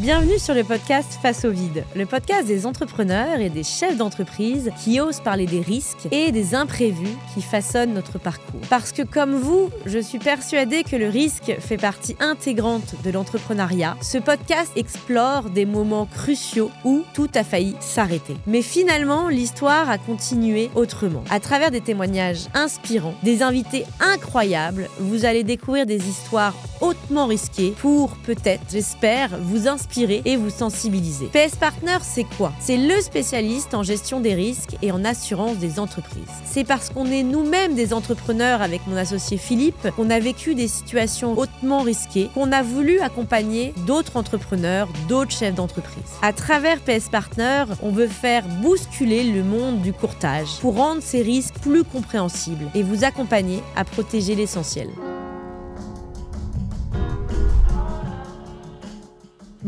Bienvenue sur le podcast Face au vide, le podcast des entrepreneurs et des chefs d'entreprise qui osent parler des risques et des imprévus qui façonnent notre parcours. Parce que comme vous, je suis persuadée que le risque fait partie intégrante de l'entrepreneuriat. Ce podcast explore des moments cruciaux où tout a failli s'arrêter. Mais finalement, l'histoire a continué autrement. À travers des témoignages inspirants, des invités incroyables, vous allez découvrir des histoires hautement risquées pour peut-être, j'espère, vous inspirer et vous sensibiliser. PS Partner, c'est quoi? C'est le spécialiste en gestion des risques et en assurance des entreprises. C'est parce qu'on est nous-mêmes des entrepreneurs avec mon associé Philippe, qu'on a vécu des situations hautement risquées, qu'on a voulu accompagner d'autres entrepreneurs, d'autres chefs d'entreprise. À travers PS Partner, on veut faire bousculer le monde du courtage pour rendre ces risques plus compréhensibles et vous accompagner à protéger l'essentiel.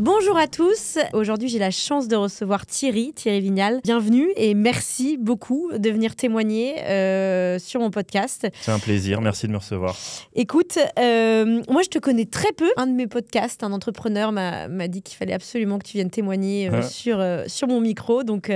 Bonjour à tous, aujourd'hui j'ai la chance de recevoir Thierry Vignal. Bienvenue et merci beaucoup de venir témoigner sur mon podcast. C'est un plaisir, merci de me recevoir. Écoute, moi je te connais très peu. Un de mes podcasts, un entrepreneur m'a dit qu'il fallait absolument que tu viennes témoigner sur mon micro. Donc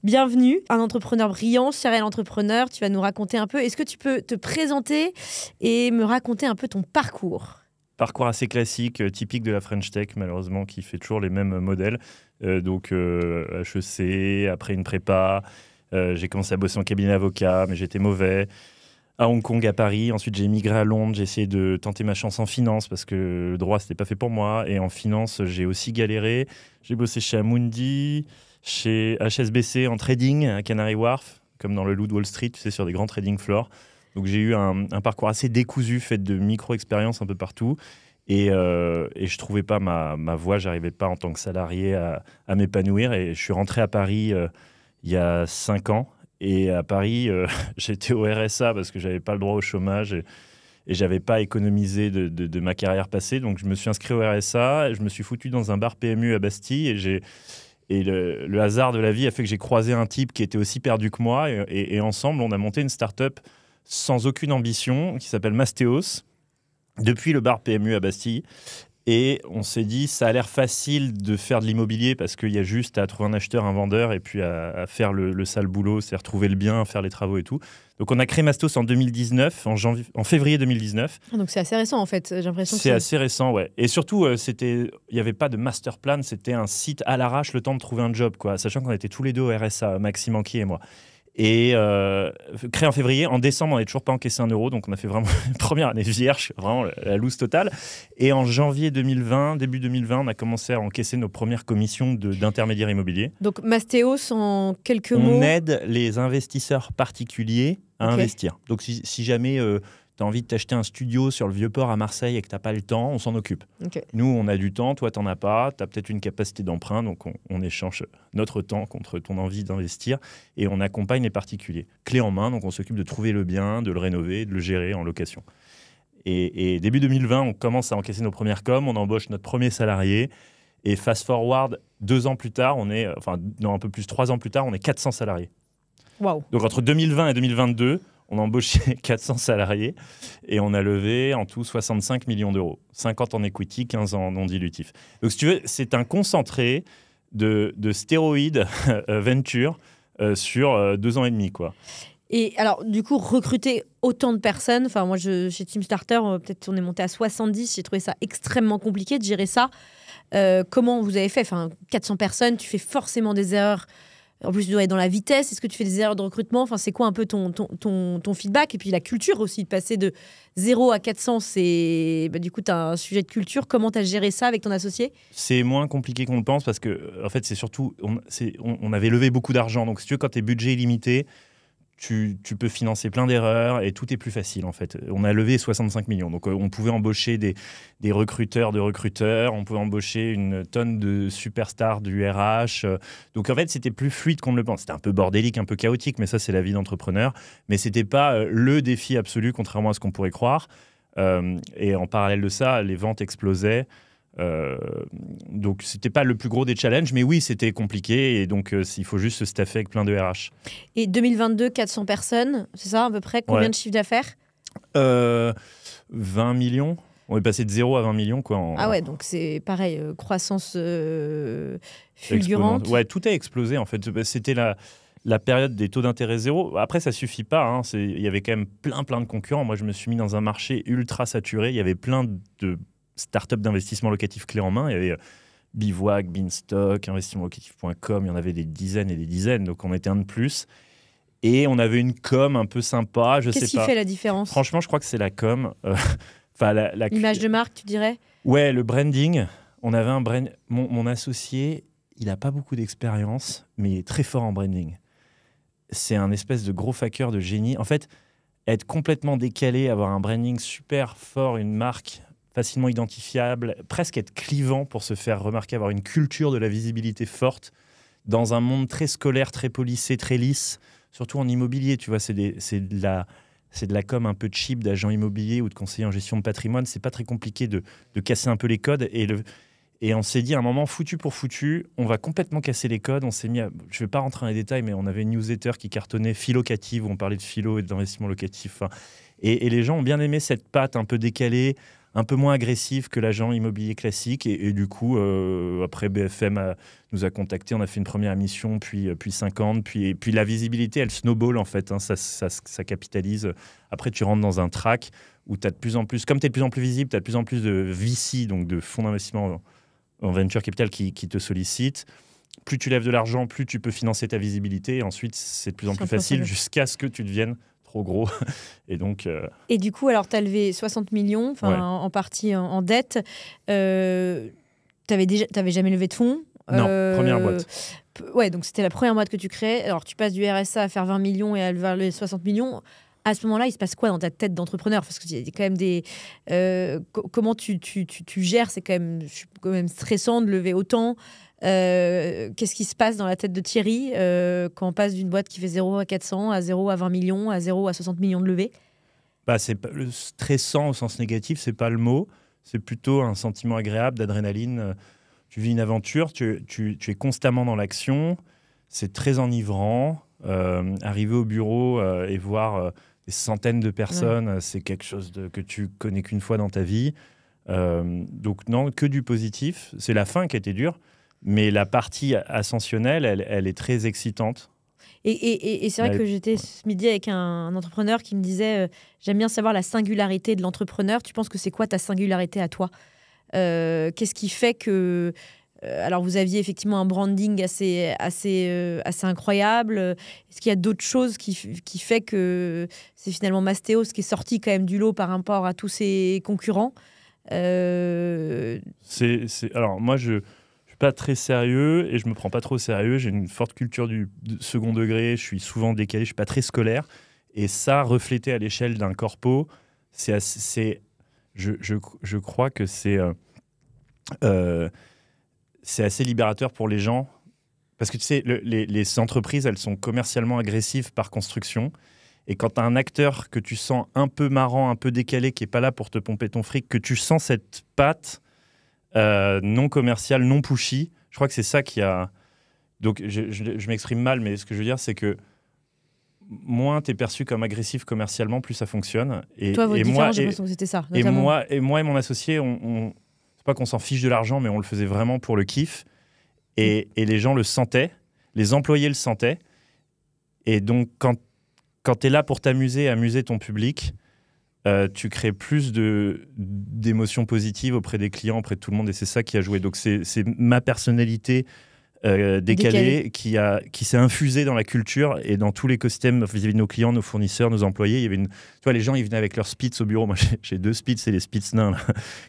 bienvenue, un entrepreneur brillant, serial entrepreneur. Tu vas nous raconter un peu. Est-ce que tu peux te présenter et me raconter un peu ton parcours ? Parcours assez classique, typique de la French Tech, malheureusement, qui fait toujours les mêmes modèles. Donc, HEC, après une prépa, j'ai commencé à bosser en cabinet d'avocat, mais j'étais mauvais. À Hong Kong, à Paris. Ensuite, j'ai émigré à Londres. J'ai essayé de tenter ma chance en finance parce que le droit, c'était pas fait pour moi. Et en finance, j'ai aussi galéré. J'ai bossé chez Amundi, chez HSBC en trading à Canary Wharf, comme dans le Loup de Wall Street, tu sais, sur des grands trading floors. Donc j'ai eu un parcours assez décousu, fait de micro-expériences un peu partout. Et je trouvais pas ma voie, j'arrivais pas en tant que salarié à m'épanouir. Et je suis rentré à Paris il y a 5 ans. Et à Paris, j'étais au RSA parce que j'avais pas le droit au chômage et j'avais pas économisé de ma carrière passée. Donc je me suis inscrit au RSA, je me suis foutu dans un bar PMU à Bastille et le hasard de la vie a fait que j'ai croisé un type qui était aussi perdu que moi. Et ensemble, on a monté une start-up sans aucune ambition, qui s'appelle Mastéos, depuis le bar PMU à Bastille. Et on s'est dit, ça a l'air facile de faire de l'immobilier parce qu'il y a juste à trouver un acheteur, un vendeur, et puis à faire le sale boulot, c'est retrouver le bien, faire les travaux et tout. Donc on a créé Mastéos en 2019, en février 2019. Donc c'est assez récent en fait, j'ai l'impression que c'est assez récent, ouais. Et surtout, il n'y avait pas de master plan, c'était un site à l'arrache, le temps de trouver un job, quoi. Sachant qu'on était tous les deux au RSA, Maxime Anquier et moi. Et créé en février, en décembre, on n'avait toujours pas encaissé 1 euro, donc on a fait vraiment une première année vierge, vraiment la loose totale. Et en janvier 2020, début 2020, on a commencé à encaisser nos premières commissions d'intermédiaires immobiliers. Donc Mastéos, en quelques mots... On aide les investisseurs particuliers à investir. Donc si jamais tu as envie de t'acheter un studio sur le Vieux-Port à Marseille et que tu n'as pas le temps, on s'en occupe. Nous, on a du temps, toi, tu n'en as pas, tu as peut-être une capacité d'emprunt, donc on échange notre temps contre ton envie d'investir et on accompagne les particuliers. Clé en main, donc on s'occupe de trouver le bien, de le rénover, de le gérer en location. Et début 2020, on commence à encaisser nos premières coms, on embauche notre premier salarié et fast forward 2 ans plus tard, un peu plus 3 ans plus tard, on est 400 salariés. Wow. Donc entre 2020 et 2022, on a embauché 400 salariés et on a levé en tout 65 millions d'euros. 50 en equity, 15 en non dilutif. Donc si tu veux, c'est un concentré de stéroïdes venture sur 2 ans et demi, quoi. Et alors, du coup, recruter autant de personnes, enfin moi, chez Team Starter, peut-être on est monté à 70, j'ai trouvé ça extrêmement compliqué de gérer ça. Comment vous avez fait? Enfin, 400 personnes, tu fais forcément des erreurs. En plus, tu dois être dans la vitesse. Est-ce que tu fais des erreurs de recrutement? Enfin, c'est quoi un peu ton feedback? Et puis la culture aussi, de passer de 0 à 400, du coup, tu as un sujet de culture. Comment tu as géré ça avec ton associé? C'est moins compliqué qu'on le pense parce que, en fait, c'est surtout, on avait levé beaucoup d'argent. Donc, si tu veux, quand tes budgets est limité, tu peux financer plein d'erreurs et tout est plus facile en fait. On a levé 65 millions, donc on pouvait embaucher des recruteurs de recruteurs, on pouvait embaucher une tonne de superstars du RH. Donc en fait, c'était plus fluide qu'on ne le pense. C'était un peu bordélique, un peu chaotique, mais ça c'est la vie d'entrepreneur. Mais c'était pas le défi absolu, contrairement à ce qu'on pourrait croire. Et en parallèle de ça, les ventes explosaient. Donc c'était pas le plus gros des challenges, mais oui, c'était compliqué et donc il faut juste se staffer avec plein de RH. Et 2022, 400 personnes, c'est ça à peu près? Combien de chiffre d'affaires? 20 millions. On est passé de 0 à 20 millions. Quoi, Ah ouais, donc c'est pareil, croissance fulgurante. Ouais, tout a explosé en fait. C'était la période des taux d'intérêt zéro. Après, ça suffit pas. Hein. Il y avait quand même plein de concurrents. Moi, je me suis mis dans un marché ultra saturé. Il y avait plein de startups d'investissement locatif clés en main. Il y avait Bivouac, Beanstalk, investissementlocatif.com. Il y en avait des dizaines et des dizaines. Donc, on était un de plus. Et on avait une com un peu sympa. Qu'est-ce qui fait la différence? Franchement, je crois que c'est la com. L'image de marque, tu dirais? Ouais, le branding. On avait un brand. Mon associé, il n'a pas beaucoup d'expérience, mais il est très fort en branding. C'est un espèce de gros fucker de génie. En fait, être complètement décalé, avoir un branding super fort, une marque facilement identifiable, presque être clivant pour se faire remarquer, avoir une culture de la visibilité forte dans un monde très scolaire, très policé, très lisse, surtout en immobilier. Tu vois, c'est de la com un peu cheap d'agent immobilier ou de conseiller en gestion de patrimoine. C'est pas très compliqué de casser un peu les codes. Et on s'est dit à un moment, foutu pour foutu, on va complètement casser les codes. On s'est mis je ne vais pas rentrer dans les détails, mais on avait une newsletter qui cartonnait Philocative, où on parlait de philo et d'investissement locatif. Et les gens ont bien aimé cette patte un peu décalée, un peu moins agressive que l'agent immobilier classique. Et du coup, après, BFM nous a contactés. On a fait une première émission, puis 50. Puis la visibilité, elle snowball, en fait. Hein, ça capitalise. Après, tu rentres dans un track où tu as de plus en plus... Comme tu es de plus en plus visible, tu as de plus en plus de VC, donc de fonds d'investissement en venture capital qui te sollicitent. Plus tu lèves de l'argent, plus tu peux financer ta visibilité. Et ensuite, c'est de plus en plus facile jusqu'à ce que tu deviennes trop gros. Et donc... Et du coup, alors, tu as levé 60 millions, en partie en dette. Tu n'avais jamais levé de fonds. Non, première boîte. Ouais, donc c'était la première boîte que tu crées. Alors, tu passes du RSA à faire 20 millions et à lever 60 millions. À ce moment-là, il se passe quoi dans ta tête d'entrepreneur? Parce qu'il y a quand même des... comment tu gères? C'est quand même stressant de lever autant. Qu'est-ce qui se passe dans la tête de Thierry quand on passe d'une boîte qui fait 0 à 400, à 0 à 20 millions, à 0 à 60 millions de levée? C'est le stressant au sens négatif, c'est pas le mot. C'est plutôt un sentiment agréable d'adrénaline. Tu vis une aventure, tu es constamment dans l'action. C'est très enivrant. Arriver au bureau et voir... des centaines de personnes, c'est quelque chose que tu connais qu'une fois dans ta vie. Donc non, que du positif. C'est la fin qui a été dure, mais la partie ascensionnelle, elle est très excitante. Et c'est vrai que j'étais ce midi avec un entrepreneur qui me disait j'aime bien savoir la singularité de l'entrepreneur. Tu penses que c'est quoi ta singularité à toi? Qu'est-ce qui fait que... alors, vous aviez effectivement un branding assez incroyable. Est-ce qu'il y a d'autres choses qui fait que c'est finalement Mastéos qui est sorti quand même du lot par rapport à tous ses concurrents? Alors, moi, je suis pas très sérieux et je me prends pas trop au sérieux. J'ai une forte culture du second degré. Je suis souvent décalé. Je suis pas très scolaire. Et ça, reflété à l'échelle d'un corpo, je crois que c'est assez libérateur pour les gens. Parce que tu sais, les entreprises, elles sont commercialement agressives par construction. Et quand tu as un acteur que tu sens un peu marrant, un peu décalé, qui n'est pas là pour te pomper ton fric, que tu sens cette patte non commerciale, non pushy, je crois que c'est ça qui a... Donc, je m'exprime mal, mais ce que je veux dire, c'est que moins tu es perçu comme agressif commercialement, plus ça fonctionne. Toi, votre différence, j'ai l'impression que c'était ça. Notamment. Et moi et mon associé, c'est pas qu'on s'en fiche de l'argent, mais on le faisait vraiment pour le kiff. Et les gens le sentaient, les employés le sentaient. Et donc, quand tu es là pour t'amuser, amuser ton public, tu crées plus d'émotions positives auprès des clients, auprès de tout le monde. Et c'est ça qui a joué. Donc, c'est ma personnalité décalée qui s'est infusée dans la culture et dans tout l'écosystème vis-à-vis de nos clients, nos fournisseurs, nos employés. Il y avait tu vois, les gens, ils venaient avec leurs Spitz au bureau. Moi, j'ai 2 Spitz, c'est les Spitz nains là,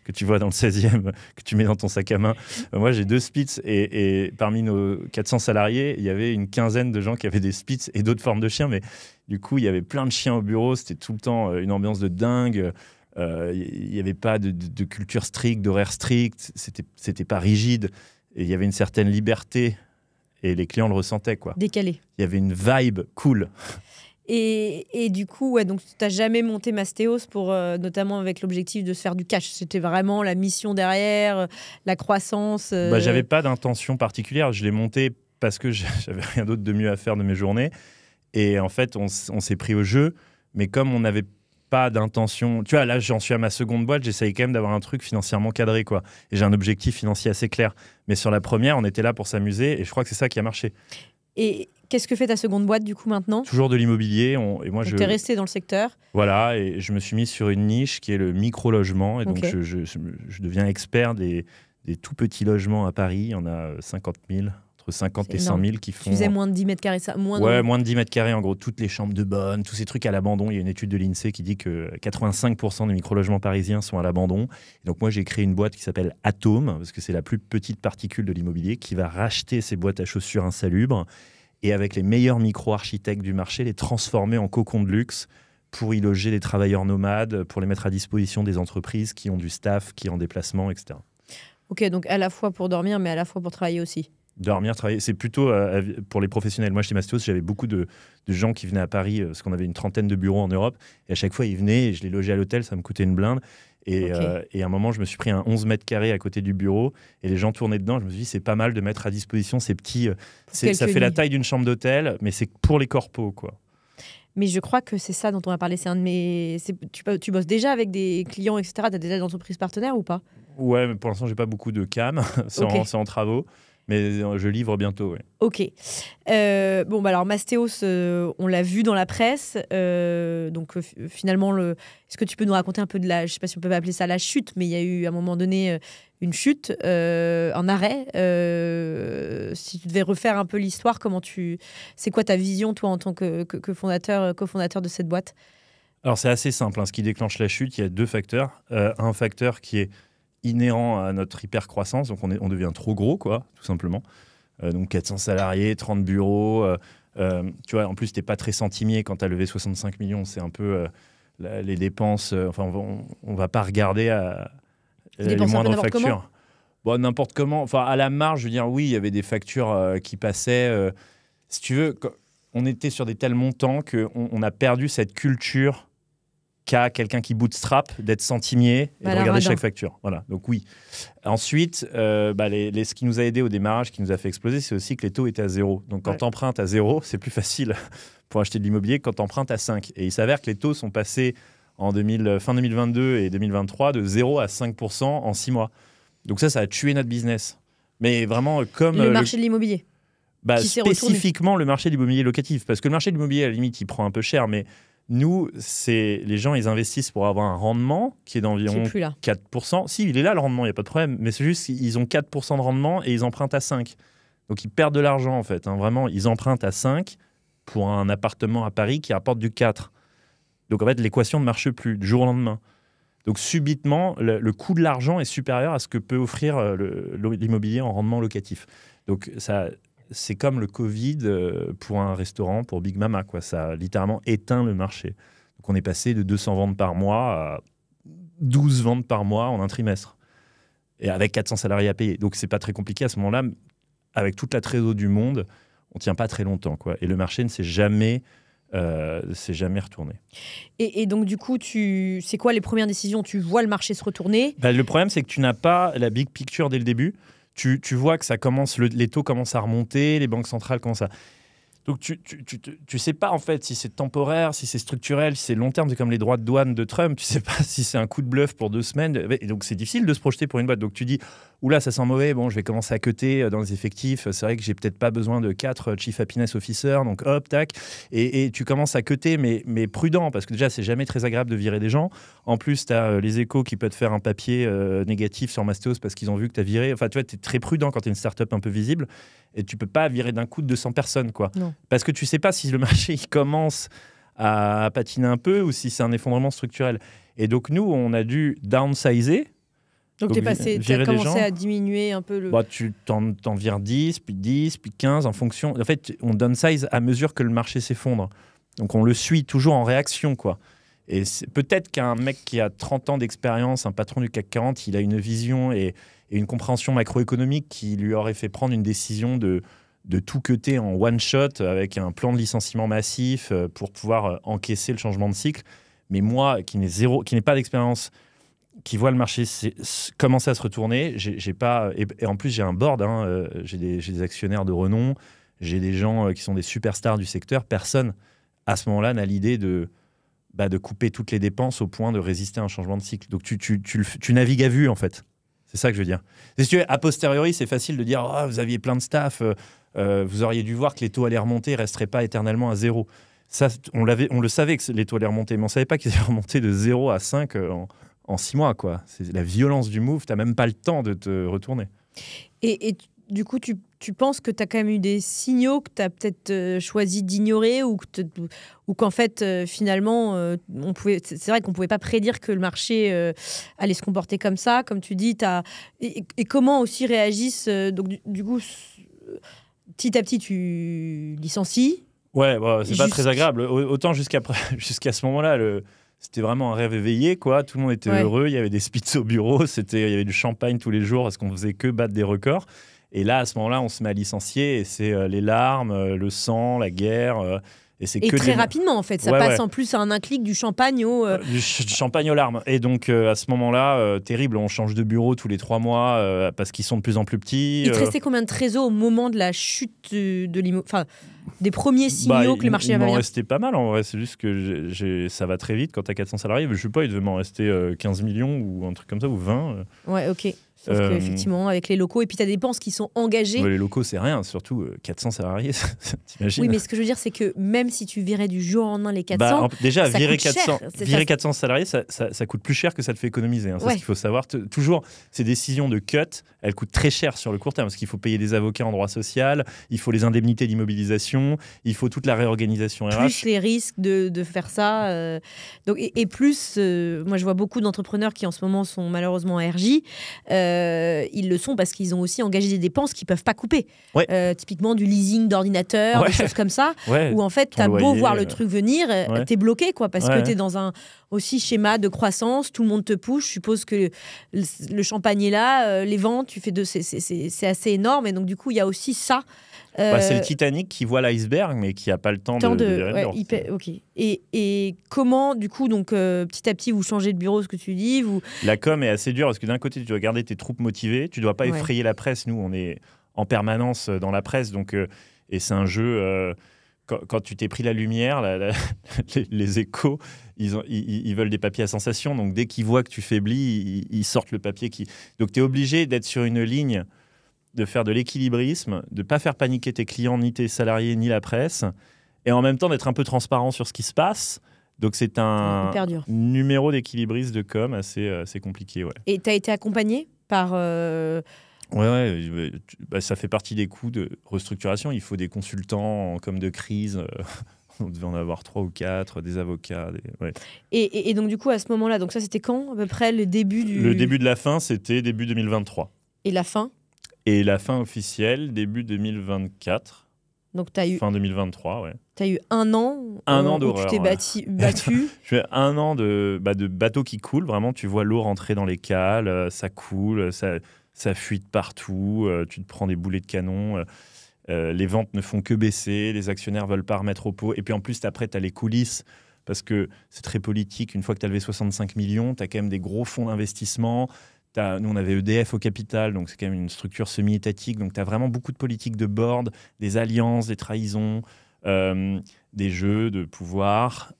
que tu vois dans le 16e, que tu mets dans ton sac à main. Moi, j'ai 2 Spitz et parmi nos 400 salariés, il y avait une quinzaine de gens qui avaient des Spitz et d'autres formes de chiens. Mais du coup, il y avait plein de chiens au bureau. C'était tout le temps une ambiance de dingue. Il n'y avait pas de culture stricte, d'horaire strict. C'était pas rigide. Et il y avait une certaine liberté et les clients le ressentaient, quoi. Décalé. Il y avait une vibe cool. Et du coup, ouais, donc tu n'as jamais monté Mastéos pour, notamment avec l'objectif de se faire du cash. C'était vraiment la mission derrière, la croissance. J'avais pas d'intention particulière. Je l'ai monté parce que j'avais rien d'autre de mieux à faire de mes journées. Et en fait, on s'est pris au jeu. Mais comme on avait pas d'intention. Tu vois, là, j'en suis à ma seconde boîte, j'essaye quand même d'avoir un truc financièrement cadré, quoi. Et j'ai un objectif financier assez clair. Mais sur la première, on était là pour s'amuser et je crois que c'est ça qui a marché. Et qu'est-ce que fait ta seconde boîte, du coup, maintenant? Toujours de l'immobilier. Et moi, donc, t'es resté dans le secteur. Voilà, et je me suis mis sur une niche qui est le micro-logement. Et donc, je deviens expert des tout petits logements à Paris. Il y en a 50 000. 50 et 100 000 qui font... Tu faisais moins de 10 mètres carrés, ça moins de 10 mètres carrés, en gros, toutes les chambres de bonne, tous ces trucs à l'abandon. Il y a une étude de l'INSEE qui dit que 85% des micro-logements parisiens sont à l'abandon. Et donc moi, j'ai créé une boîte qui s'appelle Atome, parce que c'est la plus petite particule de l'immobilier, qui va racheter ces boîtes à chaussures insalubres et avec les meilleurs micro-architectes du marché, les transformer en cocons de luxe pour y loger les travailleurs nomades, pour les mettre à disposition des entreprises qui ont du staff, qui sont en déplacement, etc. Ok, donc à la fois pour dormir, mais à la fois pour travailler aussi. Dormir, travailler, c'est plutôt pour les professionnels. Moi, chez Mastéos, j'avais beaucoup de gens qui venaient à Paris, parce qu'on avait une trentaine de bureaux en Europe. Et à chaque fois, ils venaient et je les logeais à l'hôtel, ça me coûtait une blinde. Et à un moment, je me suis pris un 11 mètres carrés à côté du bureau et les gens tournaient dedans. Je me suis dit, c'est pas mal de mettre à disposition ces petits... ça fait la taille d'une chambre d'hôtel, mais c'est pour les corpos, quoi. Mais je crois que c'est ça dont on va parler. Tu bosses déjà avec des clients, etc. Tu as déjà des entreprises partenaires ou pas? Ouais, mais pour l'instant, j'ai pas beaucoup de cam. C'est en travaux. Mais je livre bientôt, oui. Ok. Alors Mastéos, on l'a vu dans la presse. Finalement, est-ce que tu peux nous raconter un peu je ne sais pas si on peut appeler ça la chute, mais il y a eu à un moment donné une chute, un arrêt. Si tu devais refaire un peu l'histoire, c'est quoi ta vision, toi, en tant que cofondateur de cette boîte? Alors, c'est assez simple. Ce qui déclenche la chute, il y a deux facteurs. Un facteur qui est inhérent à notre hyper-croissance, donc on devient trop gros, quoi, tout simplement. Donc 400 salariés, 30 bureaux. Tu vois, en plus, tu n'es pas très centimier quand tu as levé 65 millions. C'est un peu les dépenses. On ne va pas regarder les moindres factures. Bon, n'importe comment. Enfin, à la marge, je veux dire, oui, il y avait des factures qui passaient. Si tu veux, on était sur des tels montants qu'on a perdu cette culture qu'a quelqu'un qui bootstrap, d'être centimier et de regarder chaque facture. Voilà, donc oui. Ensuite, ce qui nous a aidé au démarrage, qui nous a fait exploser, c'est aussi que les taux étaient à 0. Donc quand tu empruntes à 0, c'est plus facile pour acheter de l'immobilier que quand tu empruntes à 5. Et il s'avère que les taux sont passés fin 2022 et 2023 de 0 à 5% en 6 mois. Donc ça a tué notre business. Mais vraiment comme... Le marché de l'immobilier spécifiquement le marché de l'immobilier locatif. Parce que le marché de l'immobilier, à la limite, il prend un peu cher, mais... Nous, les gens, ils investissent pour avoir un rendement qui est d'environ 4%. Si, il est là le rendement, il n'y a pas de problème. Mais c'est juste qu'ils ont 4% de rendement et ils empruntent à 5. Donc, ils perdent de l'argent, en fait. Vraiment, ils empruntent à 5 pour un appartement à Paris qui rapporte du 4. Donc, en fait, l'équation ne marche plus du jour au lendemain. Donc, subitement, le coût de l'argent est supérieur à ce que peut offrir l'immobilier en rendement locatif. Donc, c'est comme le Covid pour un restaurant, pour Big Mama, quoi. Ça a littéralement éteint le marché. Donc on est passé de 200 ventes par mois à 12 ventes par mois en un trimestre. Et avec 400 salariés à payer. Donc c'est pas très compliqué à ce moment-là. Avec toute la trésorerie du monde, on tient pas très longtemps, quoi. Et le marché ne s'est jamais retourné. Et donc du coup, c'est quoi les premières décisions? Tu vois le marché se retourner? Le problème, c'est que tu n'as pas la big picture dès le début. Tu vois que ça commence, les taux commencent à remonter, les banques centrales commencent à... Donc tu sais pas en fait si c'est temporaire, si c'est structurel, si c'est long terme. C'est comme les droits de douane de Trump. Tu sais pas si c'est un coup de bluff pour 2 semaines. Et donc c'est difficile de se projeter pour une boîte. Donc tu dis, oula, ça sent mauvais. Bon, je vais commencer à cutter dans les effectifs. C'est vrai que j'ai peut-être pas besoin de 4 Chief Happiness Officer. Donc hop, tac. Et tu commences à cutter, mais prudent, parce que déjà c'est jamais très agréable de virer des gens. En plus, tu as les Échos qui peuvent te faire un papier négatif sur Mastéos parce qu'ils ont vu que tu as viré. Enfin, tu vois, tu es très prudent quand tu es une start-up un peu visible. Et tu peux pas virer d'un coup de 200 personnes, quoi. Non. Parce que tu sais pas si le marché il commence à patiner un peu ou si c'est un effondrement structurel. Et donc nous, on a dû downsizer. Donc tu as commencé à diminuer un peu le... Tu t'en vires 10, puis 15 en fonction... En fait, on downsize à mesure que le marché s'effondre. Donc on le suit toujours en réaction, quoi. Et peut-être qu'un mec qui a 30 ans d'expérience, un patron du CAC 40, il a une vision et une compréhension macroéconomique qui lui aurait fait prendre une décision de tout cutter en one shot avec un plan de licenciement massif pour pouvoir encaisser le changement de cycle. Mais moi, qui n'ai pas d'expérience, qui voit le marché commencer à se retourner, j'ai pas... Et en plus, j'ai un board, j'ai des actionnaires de renom, j'ai des gens qui sont des superstars du secteur. Personne, à ce moment-là, n'a l'idée de de couper toutes les dépenses au point de résister à un changement de cycle. Donc tu navigues à vue, en fait. C'est ça que je veux dire. Si tu veux, a posteriori, c'est facile de dire oh, vous aviez plein de staff, vous auriez dû voir que les taux allaient remonter, ne resteraient pas éternellement à 0. Ça, on le savait que les taux allaient remonter, mais on ne savait pas qu'ils allaient remonter de 0 à 5 en 6 mois. Quoi. C'est la violence du move, tu n'as même pas le temps de te retourner. Et du coup, tu penses que tu as quand même eu des signaux que tu as peut-être choisi d'ignorer ou qu'en fait, finalement, c'est vrai qu'on ne pouvait pas prédire que le marché allait se comporter comme ça, comme tu dis. Et comment aussi réagissent donc du coup, petit à petit, tu licencies. Ouais, c'est pas très agréable. Autant jusqu'à ce moment-là, c'était vraiment un rêve éveillé, quoi. Tout le monde était heureux, il y avait des spitz au bureau, il y avait du champagne tous les jours parce qu'on faisait que battre des records. Et là, à ce moment-là, on se met à licencier et c'est les larmes, le sang, la guerre. Et très rapidement, en fait. Ça passe en plus à un clic du champagne au... Du champagne aux larmes. Et donc, à ce moment-là, terrible, on change de bureau tous les 3 mois parce qu'ils sont de plus en plus petits. Il te restait combien de trésors au moment de la chute de l'immobilier, enfin, des premiers signaux que le marché va bien? Il m'en restait pas mal, en vrai. C'est juste que ça va très vite quand tu as 400 salariés. Je sais pas, il devait m'en rester 15 millions ou un truc comme ça, ou 20. Ouais, ok. Sauf qu'effectivement, avec les locaux, et puis tu as des dépenses qui sont engagées. Les locaux, c'est rien, surtout 400 salariés, t'imagines? Oui, mais ce que je veux dire, c'est que même si tu virais du jour au lendemain les 400, déjà, ça virer coûte 400, cher. virer 400 salariés, ça coûte plus cher que ça te fait économiser. C'est ce qu'il faut savoir. Toujours, ces décisions de cut, elles coûtent très cher sur le court terme, parce qu'il faut payer des avocats en droit social, il faut les indemnités d'immobilisation, il faut toute la réorganisation RH. Plus les risques de faire ça. Donc, et plus, moi je vois beaucoup d'entrepreneurs qui en ce moment sont malheureusement en RJ. Ils le sont parce qu'ils ont aussi engagé des dépenses qu'ils ne peuvent pas couper. Typiquement du leasing d'ordinateur, des choses comme ça, où en fait, tu as beau voir le truc venir, tu es bloqué, quoi, parce que tu es dans un aussi schéma de croissance, tout le monde te pousse. Je suppose que le champagne est là, les ventes, c'est assez énorme. Et donc, du coup, il y a aussi ça. C'est le Titanic qui voit l'iceberg, mais qui n'a pas le temps de ok. Et comment, du coup, donc, petit à petit, vous changez de bureau, ce que tu dis La com est assez dure, parce que d'un côté, tu dois garder tes troupes motivées, tu ne dois pas effrayer la presse. Nous, on est en permanence dans la presse, donc, et c'est un jeu... Quand tu t'es pris la lumière, les échos, ils veulent des papiers à sensation, donc dès qu'ils voient que tu faiblis, ils sortent le papier qui... Donc, tu es obligé d'être sur une ligne, de faire de l'équilibrisme, de ne pas faire paniquer tes clients, ni tes salariés, ni la presse, et en même temps d'être un peu transparent sur ce qui se passe. Donc c'est un numéro d'équilibriste de com assez compliqué. Ouais. Et tu as été accompagné par... ça fait partie des coûts de restructuration. Il faut des consultants en com de crise. On devait en avoir 3 ou 4, des avocats. Et donc du coup, à ce moment-là, donc ça c'était quand à peu près le début du... Le début de la fin, c'était début 2023. Et la fin? Et la fin officielle, début 2024. Donc tu as eu... Fin 2023, ouais. Tu as eu un an d'horreur, où tu t'es battu. Je fais un an de bateau qui coule. Vraiment, tu vois l'eau rentrer dans les cales, ça coule, ça fuite partout, tu te prends des boulets de canon. Les ventes ne font que baisser, les actionnaires veulent pas remettre au pot. Et puis en plus, après, tu as les coulisses, parce que c'est très politique. Une fois que tu as levé 65 millions, tu as quand même des gros fonds d'investissement. Nous, on avait EDF au capital, donc c'est quand même une structure semi-étatique. Donc, tu as vraiment beaucoup de politiques de board, des alliances, des trahisons, des jeux de pouvoir.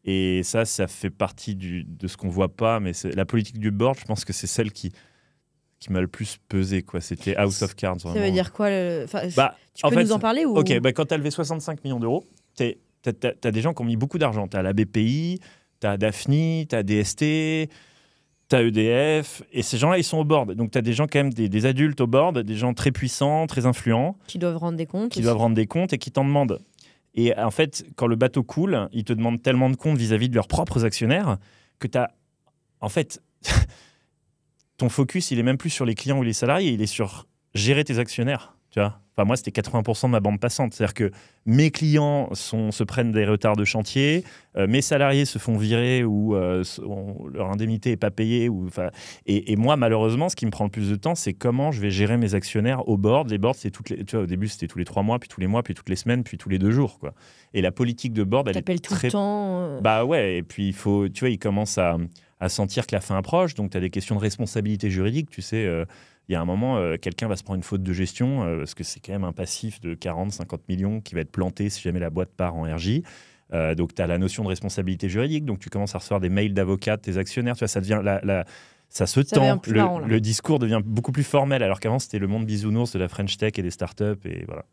Et ça fait partie de ce qu'on ne voit pas. Mais la politique du board, je pense que c'est celle qui m'a le plus pesé. C'était House of Cards. Vraiment. Ça veut dire quoi tu peux nous en parler ou... Ok, quand tu as levé 65 millions d'euros, tu as des gens qui ont mis beaucoup d'argent. Tu as la BPI, tu as Daphne, tu as DST... T'as EDF, et ces gens-là, ils sont au board. Donc, tu as des gens, quand même, des adultes au board, des gens très puissants, très influents. Qui doivent rendre des comptes. Et qui t'en demandent. Et en fait, quand le bateau coule, ils te demandent tellement de comptes vis-à-vis de leurs propres actionnaires que tu as... En fait, ton focus, il est même plus sur les clients ou les salariés, il est sur gérer tes actionnaires. Tu vois ? Enfin, moi, c'était 80% de ma bande passante. C'est-à-dire que mes clients se prennent des retards de chantier, mes salariés se font virer ou leur indemnité n'est pas payée. Et moi, malheureusement, ce qui me prend le plus de temps, c'est comment je vais gérer mes actionnaires au board. Les boards, au début, c'était tous les 3 mois, puis tous les mois, puis toutes les semaines, puis tous les 2 jours. Quoi. Et la politique de board, elle est tout le temps. Et puis, ils commencent à sentir que la fin approche. Donc, tu as des questions de responsabilité juridique, tu sais... Il y a un moment, quelqu'un va se prendre une faute de gestion parce que c'est quand même un passif de 40-50 millions qui va être planté si jamais la boîte part en RJ. Donc, tu as la notion de responsabilité juridique. Donc, tu commences à recevoir des mails d'avocats de tes actionnaires. Tu vois, ça devient ça se tend. Le discours devient beaucoup plus formel, alors qu'avant, c'était le monde bisounours de la French Tech et des startups. Et voilà.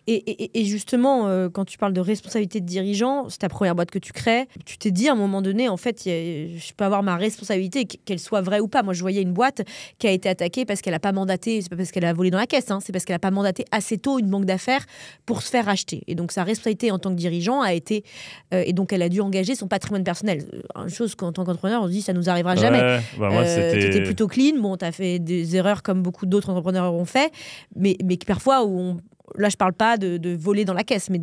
Et justement, quand tu parles de responsabilité de dirigeant, c'est ta première boîte que tu crées. Tu t'es dit à un moment donné, en fait, je peux avoir ma responsabilité, qu'elle soit vraie ou pas. Moi, je voyais une boîte qui a été attaquée parce qu'elle n'a pas mandaté, c'est pas parce qu'elle a volé dans la caisse, c'est parce qu'elle n'a pas mandaté assez tôt une banque d'affaires pour se faire racheter. Et donc, sa responsabilité en tant que dirigeant a été... et donc, elle a dû engager son patrimoine personnel. Une chose qu'en tant qu'entrepreneur, on se dit, ça nous arrivera jamais. Moi, tu étais plutôt clean. Bon, tu as fait des erreurs comme beaucoup d'autres entrepreneurs ont fait, mais parfois, là, je parle pas de voler dans la caisse, mais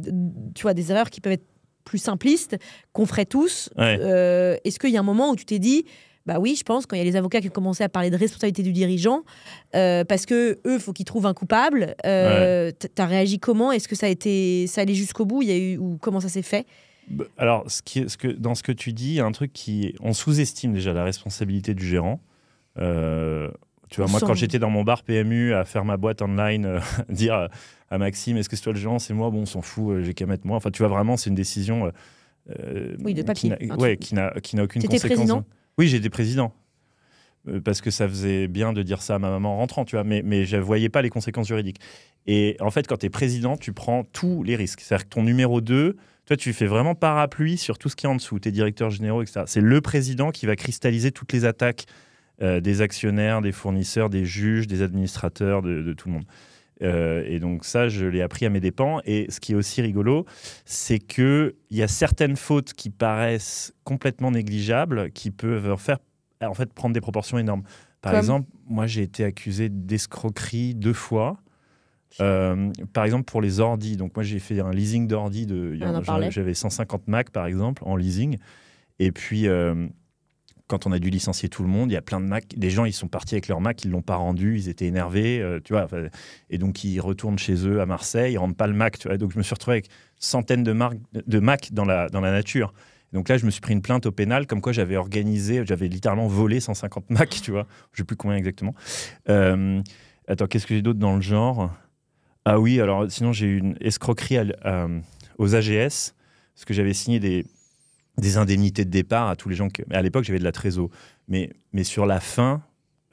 tu vois, des erreurs qui peuvent être plus simplistes, qu'on ferait tous. Est-ce qu'il y a un moment où tu t'es dit, bah oui, je pense, quand il y a les avocats qui ont commencé à parler de responsabilité du dirigeant, parce que eux, faut qu'ils trouvent un coupable. T'as réagi comment? Est-ce que ça allait jusqu'au bout? Ou comment ça s'est fait? Alors, dans ce que tu dis, il y a un truc on sous-estime déjà la responsabilité du gérant. Tu vois, moi, quand j'étais dans mon bar PMU à faire ma boîte online, dire à Maxime, est-ce que c'est toi le gérant? C'est moi, bon, on s'en fout, j'ai qu'à mettre moi. Enfin, tu vois, vraiment, c'est une décision de papier. Qui n'a aucune conséquence. T'étais président? Oui, j'étais président. Parce que ça faisait bien de dire ça à ma maman en rentrant, tu vois, mais je ne voyais pas les conséquences juridiques. Et en fait, quand tu es président, tu prends tous les risques. C'est-à-dire que ton numéro 2, toi, tu fais vraiment parapluie sur tout ce qui est en dessous, tes directeurs généraux, etc. C'est le président qui va cristalliser toutes les attaques des actionnaires, des fournisseurs, des juges, des administrateurs, de tout le monde. Et donc ça, je l'ai appris à mes dépens. Et ce qui est aussi rigolo, c'est qu'il y a certaines fautes qui paraissent complètement négligeables, qui peuvent prendre des proportions énormes. Par exemple, moi, j'ai été accusé d'escroquerie 2 fois. Par exemple, pour les ordis. Donc moi, j'ai fait un leasing d'ordi. J'avais 150 Mac, par exemple, en leasing. Et puis... quand on a dû licencier tout le monde, il y a plein de Mac. Les gens, ils sont partis avec leur Mac, ils ne l'ont pas rendu, ils étaient énervés, tu vois. Et donc, ils retournent chez eux à Marseille, ils ne rendent pas le Mac, tu vois. Donc, je me suis retrouvé avec centaines de Mac dans la nature. Donc là, je me suis pris une plainte au pénal, comme quoi j'avais littéralement volé 150 Mac, tu vois. Je ne sais plus combien exactement. Attends, qu'est-ce que j'ai d'autre dans le genre? Ah oui, alors sinon, j'ai eu une escroquerie aux AGS, parce que j'avais signé des indemnités de départ à tous les gens. À l'époque, j'avais de la trésor. Mais sur la fin,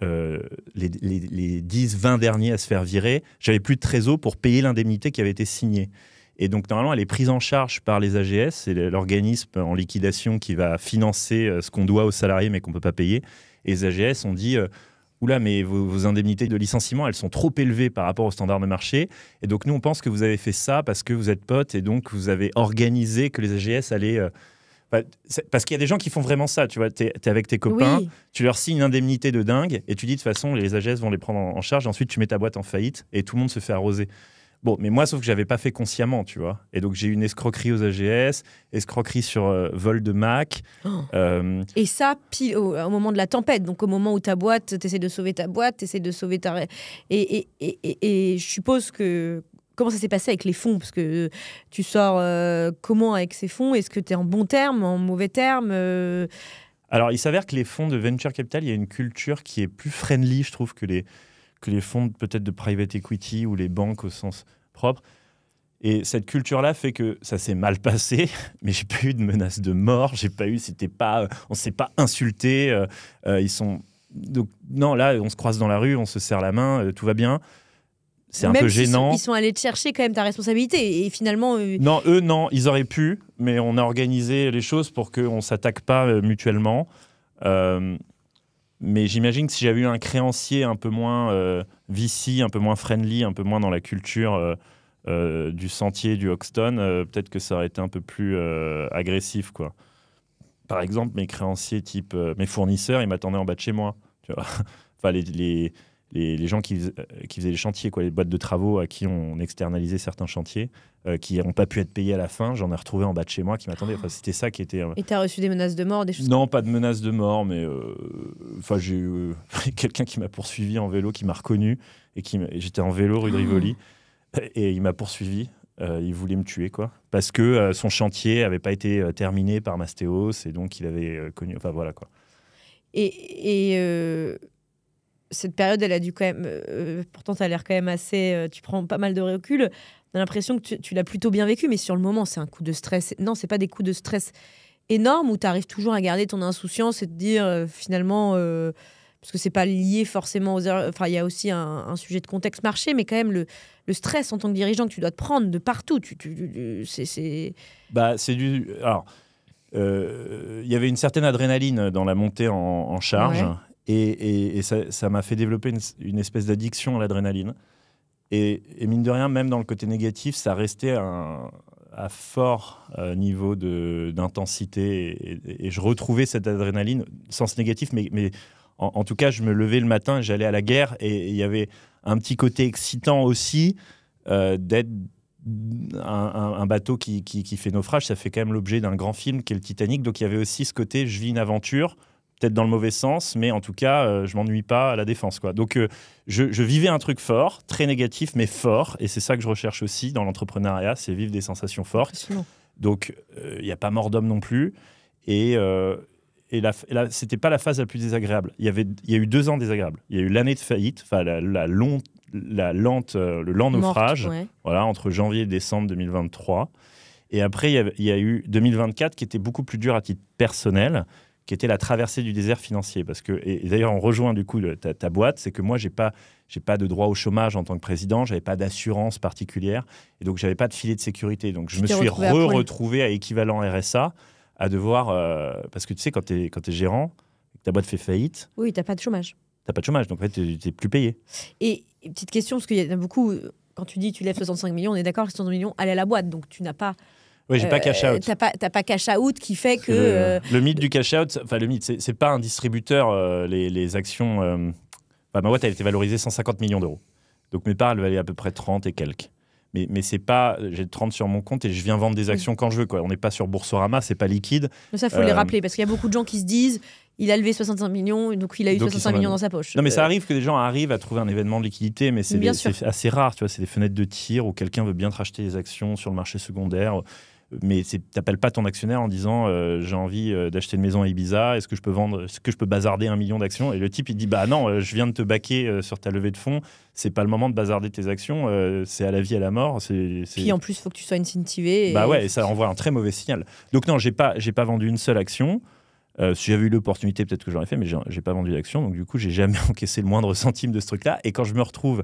les 10-20 derniers à se faire virer, j'avais plus de trésor pour payer l'indemnité qui avait été signée. Et donc, normalement, elle est prise en charge par les AGS. C'est l'organisme en liquidation qui va financer ce qu'on doit aux salariés, mais qu'on ne peut pas payer. Et les AGS ont dit... Oula, mais vos indemnités de licenciement, elles sont trop élevées par rapport aux standards de marché. Et donc, nous, on pense que vous avez fait ça parce que vous êtes potes et donc vous avez organisé que les AGS allaient... parce qu'il y a des gens qui font vraiment ça, tu vois, t'es avec tes copains, oui. Tu leur signes une indemnité de dingue et tu dis de toute façon les AGS vont les prendre en charge, ensuite tu mets ta boîte en faillite et tout le monde se fait arroser. Bon, mais moi, sauf que j'avais pas fait consciemment, tu vois. Et donc j'ai eu une escroquerie aux AGS, escroquerie sur vol de Mac. Et ça, pile au moment de la tempête, donc au moment où ta boîte, t'essaies de sauver ta boîte, t'essaies de sauver ta... Et je suppose que... Comment ça s'est passé avec les fonds? Parce que tu sors comment avec ces fonds? Est-ce que tu es en bon terme, en mauvais terme? Alors, il s'avère que les fonds de venture capital, il y a une culture qui est plus friendly, je trouve, que les fonds peut-être de private equity ou les banques au sens propre. Et cette culture-là fait que ça s'est mal passé, mais j'ai pas eu de menace de mort, on s'est pas insulté. Donc, non, là, on se croise dans la rue, on se serre la main, tout va bien. C'est un peu gênant. Ils sont allés te chercher quand même ta responsabilité et finalement... Non, eux, non, ils auraient pu, mais on a organisé les choses pour qu'on ne s'attaque pas mutuellement. Mais j'imagine que si j'avais eu un créancier un peu moins VC, un peu moins friendly, un peu moins dans la culture du Sentier, du Hoxton, peut-être que ça aurait été un peu plus agressif, quoi. Par exemple, mes créanciers type mes fournisseurs, ils m'attendaient en bas de chez moi. Tu vois. Enfin, les gens qui faisaient les chantiers, quoi, les boîtes de travaux à qui on externalisait certains chantiers, qui n'ont pas pu être payés à la fin, j'en ai retrouvé en bas de chez moi qui m'attendaient. Enfin, c'était ça qui était... Et tu as reçu des menaces de mort, des choses? Non, pas de menaces de mort, mais j'ai eu quelqu'un qui m'a poursuivi en vélo, qui m'a reconnu, et j'étais en vélo rue de Rivoli, et il m'a poursuivi. Il voulait me tuer, quoi, parce que son chantier n'avait pas été terminé par Mastéos, et donc il avait connu... Enfin, voilà, quoi. Cette période, elle a dû quand même... pourtant, ça a l'air quand même assez... tu prends pas mal de recul. a l'impression que tu l'as plutôt bien vécu, mais sur le moment, c'est un coup de stress. Non, c'est pas des coups de stress énormes où tu arrives toujours à garder ton insouciance et te dire finalement, parce que c'est pas lié forcément aux erreurs. Enfin, il y a aussi un sujet de contexte marché, mais quand même le stress en tant que dirigeant que tu dois te prendre de partout. C'est... Bah, c'est du. Alors, il y avait une certaine adrénaline dans la montée en charge. Ouais. Et ça m'a fait développer une espèce d'addiction à l'adrénaline. Et mine de rien, même dans le côté négatif, ça restait à fort niveau d'intensité. Et je retrouvais cette adrénaline, sens négatif, mais en tout cas, je me levais le matin, j'allais à la guerre. Et il y avait un petit côté excitant aussi d'être un bateau qui fait naufrage. Ça fait quand même l'objet d'un grand film qui est le Titanic. Donc il y avait aussi ce côté, je vis une aventure, peut-être dans le mauvais sens, mais en tout cas, je m'ennuie pas à la défense, quoi. Donc, je vivais un truc fort, très négatif, mais fort, et c'est ça que je recherche aussi dans l'entrepreneuriat, c'est vivre des sensations fortes. Donc, il n'y a pas mort d'homme non plus, et là, c'était pas la phase la plus désagréable. Il y a eu 2 ans désagréables. Il y a eu l'année de faillite, enfin le lent naufrage, ouais. Voilà, entre janvier et décembre 2023. Et après, il y a eu 2024 qui était beaucoup plus dur à titre personnel, qui était la traversée du désert financier. Parce que, et d'ailleurs, on rejoint du coup ta boîte, c'est que moi, j'ai pas de droit au chômage en tant que président, j'avais pas d'assurance particulière, et donc j'avais pas de filet de sécurité. Donc je me suis retrouvé à équivalent RSA, à devoir... parce que tu sais, quand tu es gérant, ta boîte fait faillite... Oui, t'as pas de chômage. T'as pas de chômage, donc en fait, tu n'es plus payé. Et petite question, parce qu'il y en a beaucoup... Quand tu dis tu lèves 65 millions, on est d'accord que 65 millions, allez à la boîte, donc tu n'as pas... Oui, j'ai pas cash out. T'as pas cash out qui fait que... Le mythe du cash out, enfin le mythe, c'est pas un distributeur, les actions... ma boîte, elle était valorisée 150 millions d'euros. Donc mes parts, elles valaient à peu près 30 et quelques. Mais c'est pas... J'ai 30 sur mon compte et je viens vendre des actions quand je veux, quoi. On n'est pas sur Boursorama, c'est pas liquide. Mais ça, il faut les rappeler, parce qu'il y a beaucoup de gens qui se disent il a levé 65 millions, donc il a eu 65 millions dans sa poche. Non, mais ça arrive que des gens arrivent à trouver un événement de liquidité, mais c'est assez rare, tu vois. C'est des fenêtres de tir où quelqu'un veut bien te racheter des actions sur le marché secondaire. Mais tu n'appelles pas ton actionnaire en disant j'ai envie d'acheter une maison à Ibiza, est-ce que je peux bazarder 1 million d'actions? Et le type il dit bah non, je viens de te baquer sur ta levée de fonds, c'est pas le moment de bazarder tes actions, c'est à la vie à la mort. Puis en plus il faut que tu sois incentivé. Bah ouais, et ça envoie un très mauvais signal. Donc non, j'ai pas vendu une seule action. Si j'avais eu l'opportunité, peut-être que j'aurais fait, mais j'ai pas vendu d'action, donc du coup j'ai jamais encaissé le moindre centime de ce truc-là. Et quand je me retrouve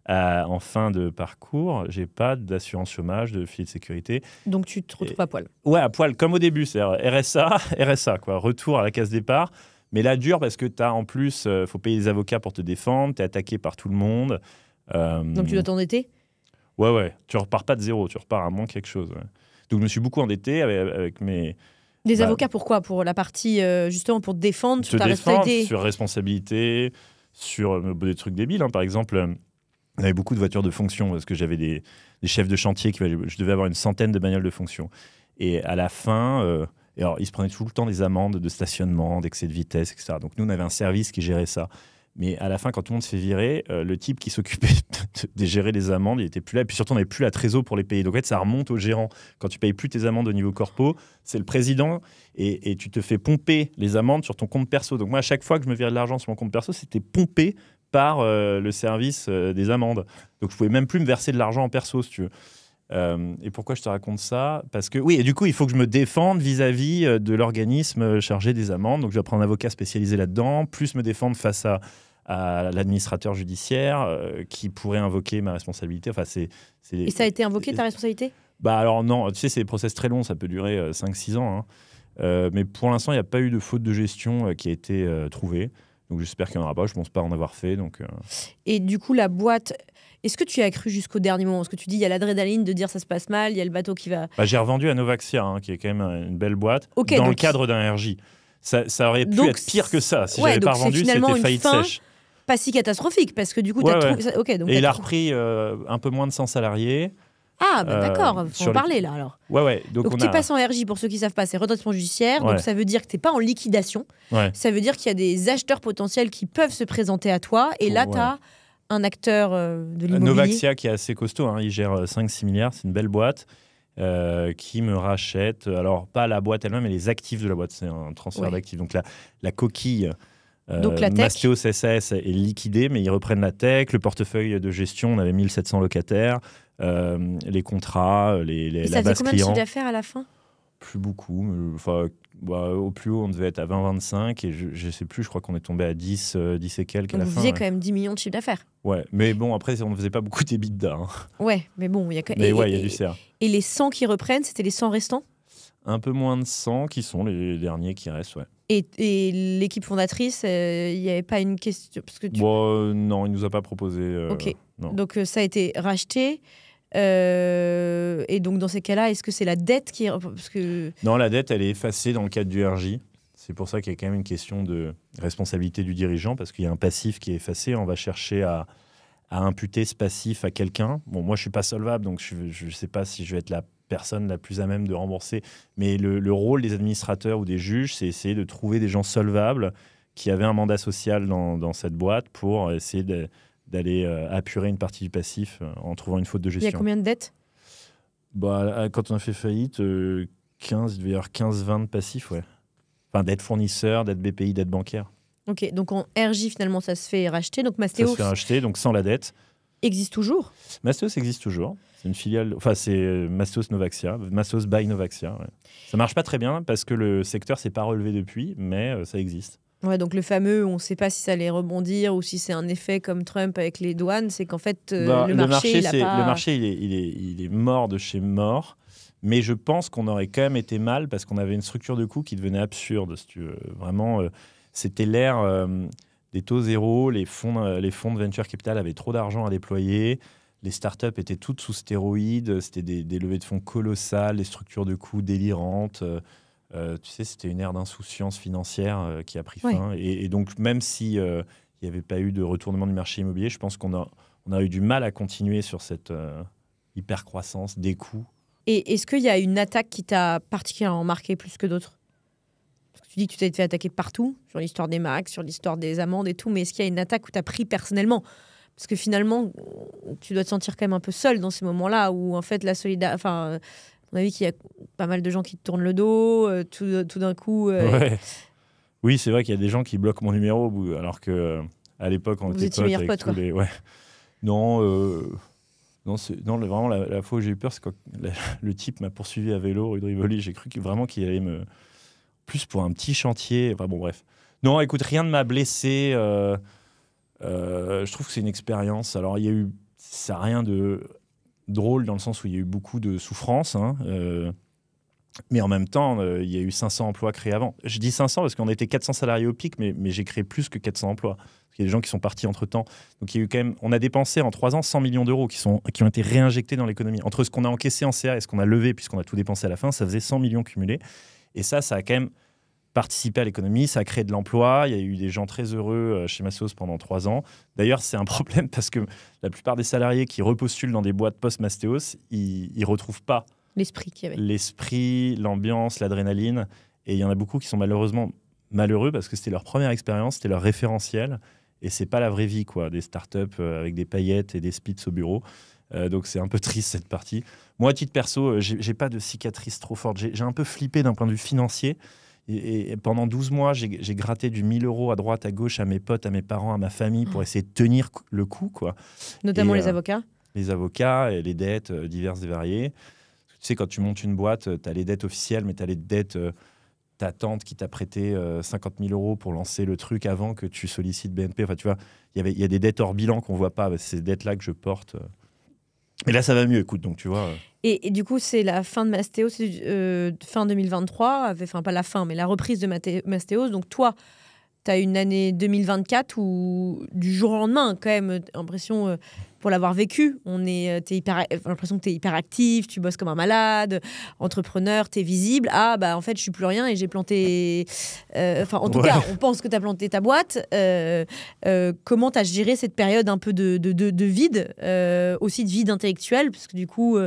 en fin de parcours, j'ai pas d'assurance chômage, de filet de sécurité. Donc tu te retrouves à poil. Ouais, à poil, comme au début, c'est-à-dire RSA, quoi, retour à la case départ. Mais là, dur parce que t'as en plus, faut payer des avocats pour te défendre, t'es attaqué par tout le monde. Donc tu dois t'endetter ? Ouais, tu repars pas de zéro, tu repars à moins quelque chose. Ouais. Donc je me suis beaucoup endetté avec mes... Des avocats, pourquoi ? Pour la partie, justement, pour te défendre sur ta responsabilité. Sur responsabilité, sur des trucs débiles, hein, par exemple... On avait beaucoup de voitures de fonction parce que j'avais des chefs de chantier je devais avoir une centaine de bagnoles de fonction. Et à la fin, alors, ils se prenaient tout le temps des amendes de stationnement, d'excès de vitesse, etc. Donc nous, on avait un service qui gérait ça. Mais à la fin, quand tout le monde se fait virer, le type qui s'occupait de gérer les amendes, il n'était plus là. Et puis surtout, on n'avait plus la trésor pour les payer. Donc en fait, ça remonte au gérant. Quand tu ne payes plus tes amendes au niveau corpo, c'est le président et tu te fais pomper les amendes sur ton compte perso. Donc moi, à chaque fois que je me virais de l'argent sur mon compte perso, c'était pompé par le service des amendes. Donc je pouvais même plus me verser de l'argent en perso, si tu veux. Et pourquoi je te raconte ça ? Parce que oui, et du coup, il faut que je me défende vis-à-vis de l'organisme chargé des amendes. Donc je vais prendre un avocat spécialisé là-dedans, plus me défendre face à l'administrateur judiciaire qui pourrait invoquer ma responsabilité. Enfin, Et ça a été invoqué, ta responsabilité ? Bah alors non, tu sais, c'est des process très longs, ça peut durer 5-6 ans. Hein. Mais pour l'instant, il n'y a pas eu de faute de gestion qui a été trouvée. Donc j'espère qu'il n'y en aura pas, je ne pense pas en avoir fait. Donc, Et du coup, la boîte, est-ce que tu y as cru jusqu'au dernier moment ? Parce que tu dis, il y a l'adrénaline de dire ça se passe mal, il y a le bateau qui va... J'ai revendu à Novaxia, qui est quand même une belle boîte, dans le cadre d'un RJ. Ça aurait pu être pire que ça. Si j'avais pas revendu, c'était faillite sèche. Pas si catastrophique, parce que du coup, tu as trouvé... Okay, donc et il a repris un peu moins de 100 salariés. Ah, bah d'accord, il faut en parler là alors. Ouais. Donc tu passes en RJ, pour ceux qui ne savent pas, c'est redressement judiciaire. Donc ça veut dire que tu n'es pas en liquidation. Ouais. Ça veut dire qu'il y a des acheteurs potentiels qui peuvent se présenter à toi. Et là, tu as un acteur de l'immobilier. Novaxia qui est assez costaud, il gère 5-6 milliards, c'est une belle boîte. Qui me rachète, alors pas la boîte elle-même, mais les actifs de la boîte. C'est un transfert d'actifs. Donc la coquille. Donc la tech. Mastéos SAS est liquidée, mais ils reprennent la tech. Le portefeuille de gestion, on avait 1700 locataires. les contrats, Et la ça faisait base combien de chiffre client. d'affaires à la fin? Plus beaucoup. Au plus haut, on devait être à 20-25 et je ne sais plus, je crois qu'on est tombé à 10 et quelques à Donc la vous fin. faisiez Ouais. quand même 10 millions de chiffre d'affaires. Ouais, mais bon, après, on ne faisait pas beaucoup d'EBITDA. Hein. Ouais, mais bon, il y a quand Mais ouais, il y a du CA. Et les 100 qui reprennent, c'était les 100 restants? Un peu moins de 100 qui sont les derniers qui restent, ouais. Et l'équipe fondatrice, il n'y avait pas une question parce que Non, il ne nous a pas proposé. Ok. Non. Donc ça a été racheté. Et donc dans ces cas-là, est-ce que c'est la dette qui est... Parce que... Non, la dette, elle est effacée dans le cadre du RJ. C'est pour ça qu'il y a quand même une question de responsabilité du dirigeant, parce qu'il y a un passif qui est effacé. On va chercher à imputer ce passif à quelqu'un. Bon, moi, je ne suis pas solvable, donc je ne sais pas si je vais être la personne la plus à même de rembourser. Mais le rôle des administrateurs ou des juges, c'est essayer de trouver des gens solvables qui avaient un mandat social dans cette boîte pour essayer d'aller apurer une partie du passif en trouvant une faute de gestion. Il y a combien de dettes? Quand on a fait faillite, il devait y avoir 15-20 passifs, ouais. Enfin, dette fournisseur, dette BPI, dette bancaire. Ok, donc en RJ, finalement, ça se fait racheter. Donc Ça Mastéos se fait racheter, donc sans la dette. existe toujours. Mastéos existe toujours. C'est une filiale, enfin, c'est Mastéos Novaxia, Mastéos by Novaxia. Ouais. Ça marche pas très bien parce que le secteur s'est pas relevé depuis, mais ça existe. Ouais, donc le fameux, on ne sait pas si ça allait rebondir ou si c'est un effet comme Trump avec les douanes, c'est qu'en fait, le marché, il a pas... Le marché, il est mort de chez mort. Mais je pense qu'on aurait quand même été mal parce qu'on avait une structure de coût qui devenait absurde. Si tu veux. Vraiment, c'était l'ère des taux zéro. Les fonds de venture capital avaient trop d'argent à déployer. Les startups étaient toutes sous stéroïdes. C'était des levées de fonds colossales, des structures de coûts délirantes. Tu sais, c'était une ère d'insouciance financière qui a pris fin. Et donc, même si il n'y avait pas eu de retournement du marché immobilier, je pense qu'on a eu du mal à continuer sur cette hyper-croissance des coûts. Et est-ce qu'il y a une attaque qui t'a particulièrement marqué plus que d'autres? Parce que tu dis que tu t'es fait attaquer partout, sur l'histoire des max, sur l'histoire des amendes et tout, mais est-ce qu'il y a une attaque où tu as pris personnellement? Parce que finalement, tu dois te sentir quand même un peu seul dans ces moments-là, où en fait la solidarité... Enfin, on a vu qu'il y a pas mal de gens qui te tournent le dos, tout d'un coup... Ouais. Oui, c'est vrai qu'il y a des gens qui bloquent mon numéro, alors que à l'époque, on Vous était étiez potes avec tous les... Ouais. Non, vraiment, la fois où j'ai eu peur, c'est quand le type m'a poursuivi à vélo rue de Rivoli. J'ai cru vraiment qu'il allait me... Plus pour un petit chantier. Enfin bon, bref. Non, écoute, rien ne m'a blessé. Je trouve que c'est une expérience. Alors, ça n'a rien de drôle dans le sens où il y a eu beaucoup de souffrance. Hein, mais en même temps, il y a eu 500 emplois créés avant. Je dis 500 parce qu'on était 400 salariés au pic, mais j'ai créé plus que 400 emplois. Il y a des gens qui sont partis entre-temps. Donc, il y a eu quand même, on a dépensé en 3 ans 100 millions d'euros qui ont été réinjectés dans l'économie. Entre ce qu'on a encaissé en CA et ce qu'on a levé, puisqu'on a tout dépensé à la fin, ça faisait 100 millions cumulés. Et ça a quand même participé à l'économie, ça a créé de l'emploi. Il y a eu des gens très heureux chez Mastéos pendant 3 ans. D'ailleurs, c'est un problème parce que la plupart des salariés qui repostulent dans des boîtes post-Mastéos, ils ne retrouvent pas l'esprit qu'il y avait. L'esprit, l'ambiance, l'adrénaline. Et il y en a beaucoup qui sont malheureusement malheureux parce que c'était leur première expérience, c'était leur référentiel. Et c'est pas la vraie vie, quoi. Des startups avec des paillettes et des spits au bureau. Donc c'est un peu triste cette partie. Moi, à titre perso, j'ai pas de cicatrice trop forte. J'ai un peu flippé d'un point de vue financier. Et pendant 12 mois, j'ai gratté du 1 000 € à droite, à gauche, à mes potes, à mes parents, à ma famille pour essayer de tenir le coup, quoi. Notamment les avocats. Les avocats et les dettes diverses et variées. Tu sais, quand tu montes une boîte, tu as les dettes officielles, mais tu as les dettes... ta tante qui t'a prêté 50 000 € pour lancer le truc avant que tu sollicites BNP. Enfin, tu vois, il y a des dettes hors bilan qu'on ne voit pas. C'est ces dettes-là que je porte. Mais là, ça va mieux, écoute, donc tu vois. Et du coup, c'est la fin de Mastéos, fin 2023, enfin pas la fin, mais la reprise de Mastéos. Donc toi, tu as une année 2024 où, du jour au lendemain, quand même, l'impression, pour l'avoir vécu, j'ai l'impression que tu es hyper actif, tu bosses comme un malade, entrepreneur, tu es visible. Ah, bah en fait, je suis plus rien et j'ai planté... en tout cas, on pense que tu as planté ta boîte. Comment tu as géré cette période un peu de vide, aussi de vide intellectuel, parce que du coup,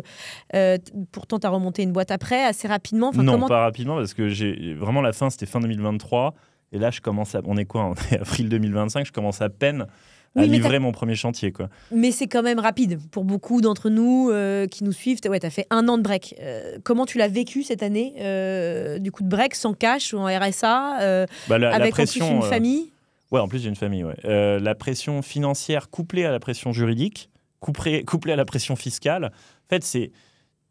pourtant, tu as remonté une boîte après, assez rapidement. Non, pas rapidement, parce que vraiment la fin, c'était fin 2023. Et là, on est quoi? On est avril 2025, je commence à peine à livrer mon premier chantier, quoi. Mais c'est quand même rapide pour beaucoup d'entre nous qui nous suivent. T'as fait 1 an de break. Comment tu l'as vécu cette année, du coup de break, sans cash ou en RSA, avec pression, en plus une famille? Ouais, en plus j'ai une famille, ouais. La pression financière couplée à la pression juridique, couplé à la pression fiscale. En fait, c'est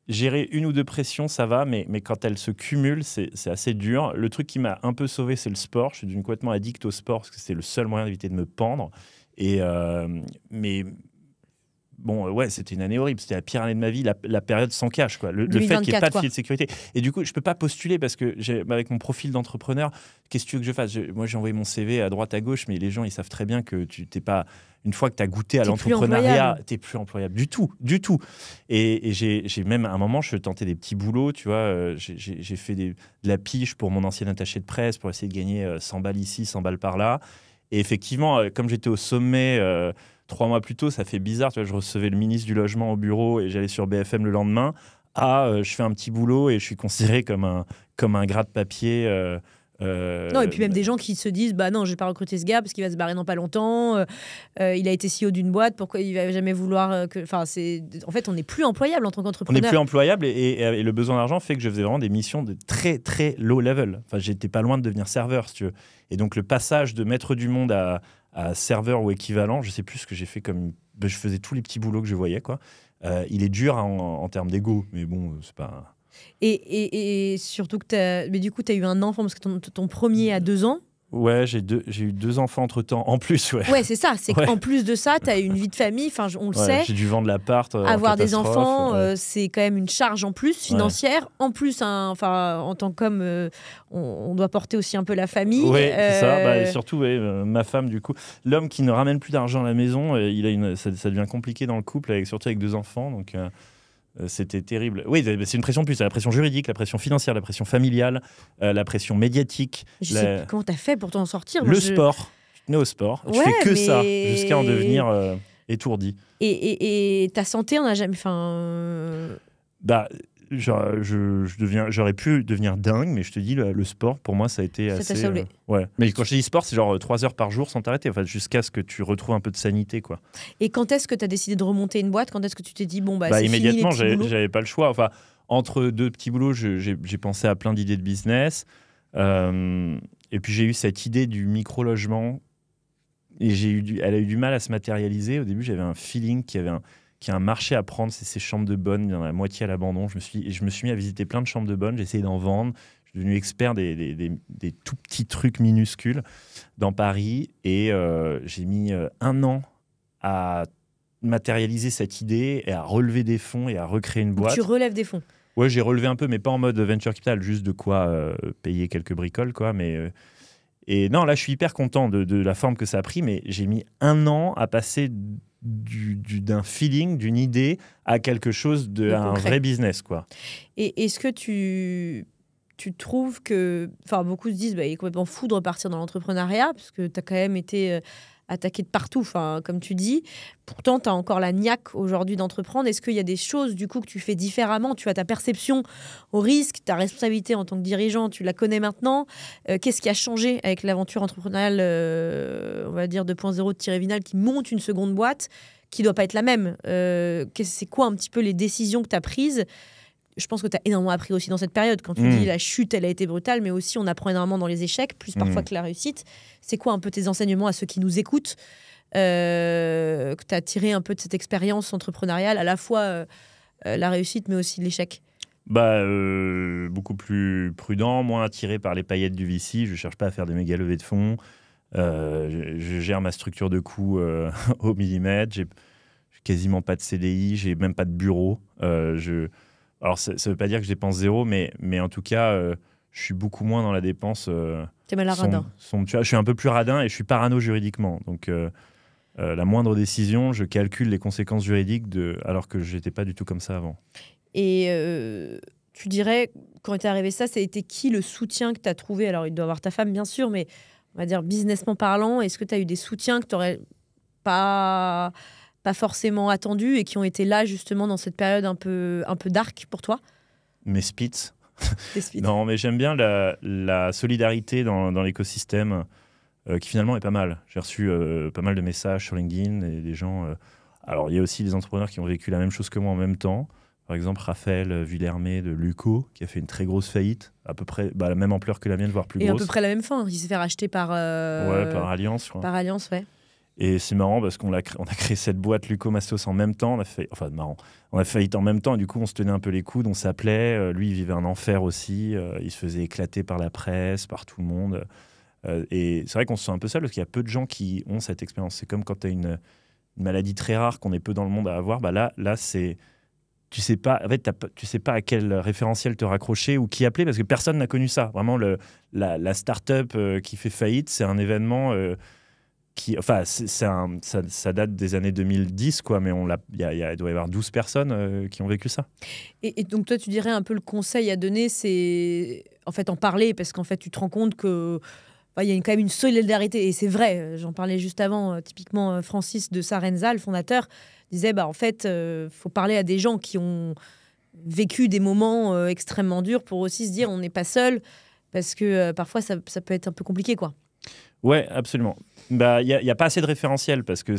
gérer une ou deux pressions, ça va, mais quand elles se cumulent, c'est assez dur. Le truc qui m'a un peu sauvé, c'est le sport. Je suis devenu complètement addict au sport parce que c'est le seul moyen d'éviter de me pendre. Mais bon, ouais, c'était une année horrible. C'était la pire année de ma vie, la période sans cash, quoi. Le fait qu'il n'y ait pas de filet de sécurité. Et du coup, je ne peux pas postuler parce que avec mon profil d'entrepreneur, qu'est-ce que tu veux que je fasse ? Moi, j'ai envoyé mon CV à droite, à gauche, mais les gens, ils savent très bien que tu n'es pas... Une fois que tu as goûté à l'entrepreneuriat, tu n'es plus employable du tout. Et j'ai même, à un moment, je tentais des petits boulots, tu vois. J'ai fait de la piche pour mon ancien attaché de presse pour essayer de gagner 100 balles ici, 100 balles par là. Et effectivement, comme j'étais au sommet 3 mois plus tôt, ça fait bizarre. Tu vois, je recevais le ministre du Logement au bureau et j'allais sur BFM le lendemain. Je fais un petit boulot et je suis considéré comme un gras de papier. Non, et puis même des gens qui se disent bah non, je vais pas recruter ce gars parce qu'il va se barrer dans pas longtemps. Il a été CEO d'une boîte, pourquoi il va jamais vouloir que. Enfin, en fait, on n'est plus employable en tant qu'entrepreneur. On n'est plus employable et le besoin d'argent fait que je faisais vraiment des missions de très très low level. Enfin, j'étais pas loin de devenir serveur, si tu veux. Et donc le passage de maître du monde à serveur ou équivalent, je sais plus ce que j'ai fait comme. Je faisais tous les petits boulots que je voyais, quoi. Il est dur en termes d'ego, mais bon, c'est pas. Et surtout que mais du coup, tu as eu un enfant parce que ton premier a 2 ans. Ouais, j'ai eu 2 enfants entre-temps, en plus, ouais. Ouais, c'est ça. C'est qu'en plus de ça, tu as une vie de famille, on le sait. J'ai dû vendre l'appart. Avoir des enfants, c'est quand même une charge en plus financière. En plus, en tant qu'homme, on doit porter aussi un peu la famille. Oui, c'est ça. Et surtout, ma femme, du coup. L'homme qui ne ramène plus d'argent à la maison, ça devient compliqué dans le couple, surtout avec 2 enfants. Donc... c'était terrible. Oui, c'est une pression plus. C'est la pression juridique, la pression financière, la pression familiale, la pression médiatique. Je sais plus comment tu as fait pour t'en sortir. Sport. Je tenais au sport. Je fais que ça jusqu'à en devenir étourdi. Et ta santé, on n'a jamais... J'aurais pu devenir dingue, mais je te dis, le sport, pour moi, ça a été assez... Ça t'a saoulé. Ouais. Mais quand je dis sport, c'est genre 3 heures par jour sans t'arrêter, jusqu'à ce que tu retrouves un peu de sanité, quoi. Et quand est-ce que tu as décidé de remonter une boîte ? Quand est-ce que tu t'es dit, c'est immédiatement, fini les petits boulots ? j'avais pas le choix. Enfin, entre 2 petits boulots, j'ai pensé à plein d'idées de business. Et puis, j'ai eu cette idée du micro-logement. Et elle a eu du mal à se matérialiser. Au début, j'avais un feeling qu'il y avait un marché à prendre, c'est ces chambres de bonne, il y en a la moitié à l'abandon. Je me suis mis à visiter plein de chambres de bonne, j'ai essayé d'en vendre. Je suis devenu expert des tout petits trucs minuscules dans Paris. Et j'ai mis 1 an à matérialiser cette idée et à relever des fonds et à recréer une boîte. Tu relèves des fonds ? Ouais, j'ai relevé un peu, mais pas en mode venture capital, juste de quoi payer quelques bricoles, quoi. Et non, là, je suis hyper content de la forme que ça a pris, mais j'ai mis 1 an à passer d'un feeling, d'une idée à quelque chose un vrai business, quoi. Et est-ce que tu trouves que... Enfin, beaucoup se disent, il est complètement fou de repartir dans l'entrepreneuriat, parce que tu as quand même été attaqué de partout, comme tu dis. Pourtant, tu as encore la niaque aujourd'hui d'entreprendre. Est-ce qu'il y a des choses, du coup, que tu fais différemment ? Tu as ta perception au risque, ta responsabilité en tant que dirigeant, tu la connais maintenant. Qu'est-ce qui a changé avec l'aventure entrepreneuriale, on va dire 2.0 de Thierry Vinal, qui monte une seconde boîte, qui ne doit pas être la même ? C'est quoi un petit peu les décisions que tu as prises ? Je pense que tu as énormément appris aussi dans cette période. Quand tu dis la chute, elle a été brutale, mais aussi on apprend énormément dans les échecs, plus parfois que la réussite. C'est quoi un peu tes enseignements à ceux qui nous écoutent, que tu as tiré un peu de cette expérience entrepreneuriale, à la fois la réussite, mais aussi l'échec ? Beaucoup plus prudent, moins attiré par les paillettes du VC. Je ne cherche pas à faire des méga levées de fonds. Je gère ma structure de coûts au millimètre. J'ai quasiment pas de CDI, j'ai même pas de bureau. Alors, ça ne veut pas dire que je dépense zéro, mais en tout cas, je suis beaucoup moins dans la dépense. T'es mal à radin. Je suis un peu plus radin et je suis parano juridiquement. Donc, la moindre décision, je calcule les conséquences juridiques alors que je n'étais pas du tout comme ça avant. Et tu dirais, quand t'es arrivé ça a été qui le soutien que tu as trouvé ? Alors, il doit y avoir ta femme, bien sûr, mais on va dire businessment parlant, est-ce que tu as eu des soutiens que tu n'aurais pas forcément attendus et qui ont été là justement dans cette période un peu dark pour toi ? Mes Spitz. Non, mais j'aime bien la solidarité dans l'écosystème qui finalement est pas mal. J'ai reçu pas mal de messages sur LinkedIn et des gens... Alors, il y a aussi des entrepreneurs qui ont vécu la même chose que moi en même temps. Par exemple, Raphaël Villermé de Luco, qui a fait une très grosse faillite, à peu près la même ampleur que la mienne, voire plus grosse. Et à peu près la même fin. Il s'est fait racheter par... par Alliance, je crois. Par Alliance, ouais. Et c'est marrant parce on a créé cette boîte Luco Mastos en même temps. On a failli en même temps. Et du coup, on se tenait un peu les coudes, on s'appelait. Lui, il vivait un enfer aussi. Il se faisait éclater par la presse, par tout le monde. Et c'est vrai qu'on se sent un peu seul parce qu'il y a peu de gens qui ont cette expérience. C'est comme quand tu as une maladie très rare qu'on est peu dans le monde à avoir. Bah là c'est... Tu sais pas, en fait, tu sais pas à quel référentiel te raccrocher ou qui appeler parce que personne n'a connu ça. Vraiment, la start-up qui fait faillite, c'est un événement ça date des années 2010, quoi, mais il doit y avoir 12 personnes qui ont vécu ça. Et donc, toi, tu dirais un peu le conseil à donner, c'est en fait en parler parce qu'en fait, tu te rends compte que. Il y a quand même une solidarité, et c'est vrai, j'en parlais juste avant, typiquement Francis de Sarenza, le fondateur, disait en fait, faut parler à des gens qui ont vécu des moments extrêmement durs pour aussi se dire on n'est pas seul, parce que parfois ça peut être un peu compliqué, quoi. Ouais, absolument. Il n'y a pas assez de référentiels parce que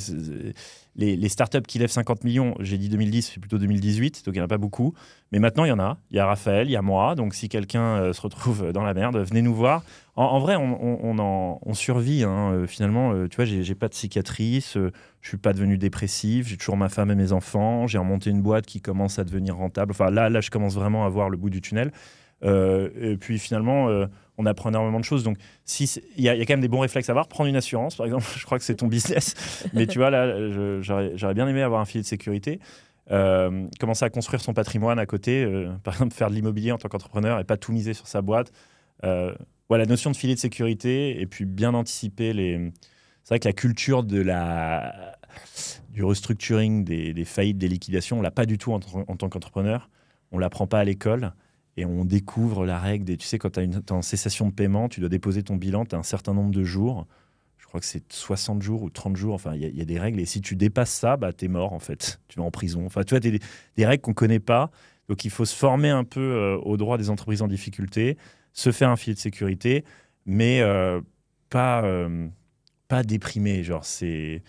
les startups qui lèvent 50 millions, j'ai dit 2010, c'est plutôt 2018, donc il n'y en a pas beaucoup. Mais maintenant, il y en a. Il y a Raphaël, il y a moi. Donc si quelqu'un se retrouve dans la merde, venez nous voir. En vrai, on survit. Finalement, tu vois, j'ai pas de cicatrices, je ne suis pas devenu dépressif, j'ai toujours ma femme et mes enfants, j'ai remonté une boîte qui commence à devenir rentable. Enfin, là je commence vraiment à voir le bout du tunnel. Et puis finalement, on apprend énormément de choses. Donc, il y a quand même des bons réflexes à avoir. Prendre une assurance, par exemple, je crois que c'est ton business. Mais tu vois, là, j'aurais bien aimé avoir un filet de sécurité. Commencer à construire son patrimoine à côté. Par exemple, faire de l'immobilier en tant qu'entrepreneur et pas tout miser sur sa boîte. La notion de filet de sécurité et puis bien anticiper C'est vrai que la culture du restructuring, des faillites, des liquidations, on ne l'a pas du tout en tant qu'entrepreneur. On ne l'apprend pas à l'école. Et on découvre la règle tu sais, quand tu es en cessation de paiement, tu dois déposer ton bilan, tu as un certain nombre de jours. Je crois que c'est 60 jours ou 30 jours. Enfin, il y a des règles. Et si tu dépasses ça, tu es mort, en fait. Tu vas en prison. Enfin, tu vois, des règles qu'on ne connaît pas. Donc, il faut se former un peu au droit des entreprises en difficulté, se faire un filet de sécurité, mais pas déprimé. Genre, c'est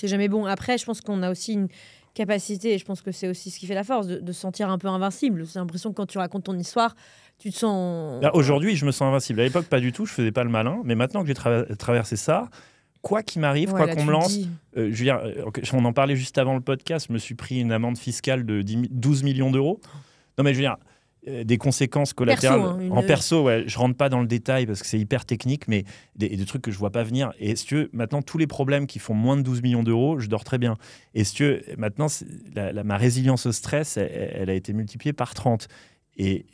jamais bon. Après, je pense qu'on a aussi une capacité, et je pense que c'est aussi ce qui fait la force, de se sentir un peu invincible. C'est l'impression que quand tu racontes ton histoire, tu te sens... Là, aujourd'hui, je me sens invincible. À l'époque, pas du tout, je faisais pas le malin. Mais maintenant que j'ai traversé ça, quoi qu'il m'arrive, quoi qu'on me lance... je veux dire, on en parlait juste avant le podcast, je me suis pris une amende fiscale de 12 millions d'euros. Non mais je veux dire... des conséquences collatérales en perso, ouais, je rentre pas dans le détail parce que c'est hyper technique, mais des trucs que je vois pas venir. Et si tu veux, maintenant tous les problèmes qui font moins de 12 millions d'euros, je dors très bien. Et si tu veux, maintenant ma résilience au stress, elle a été multipliée par 30. Et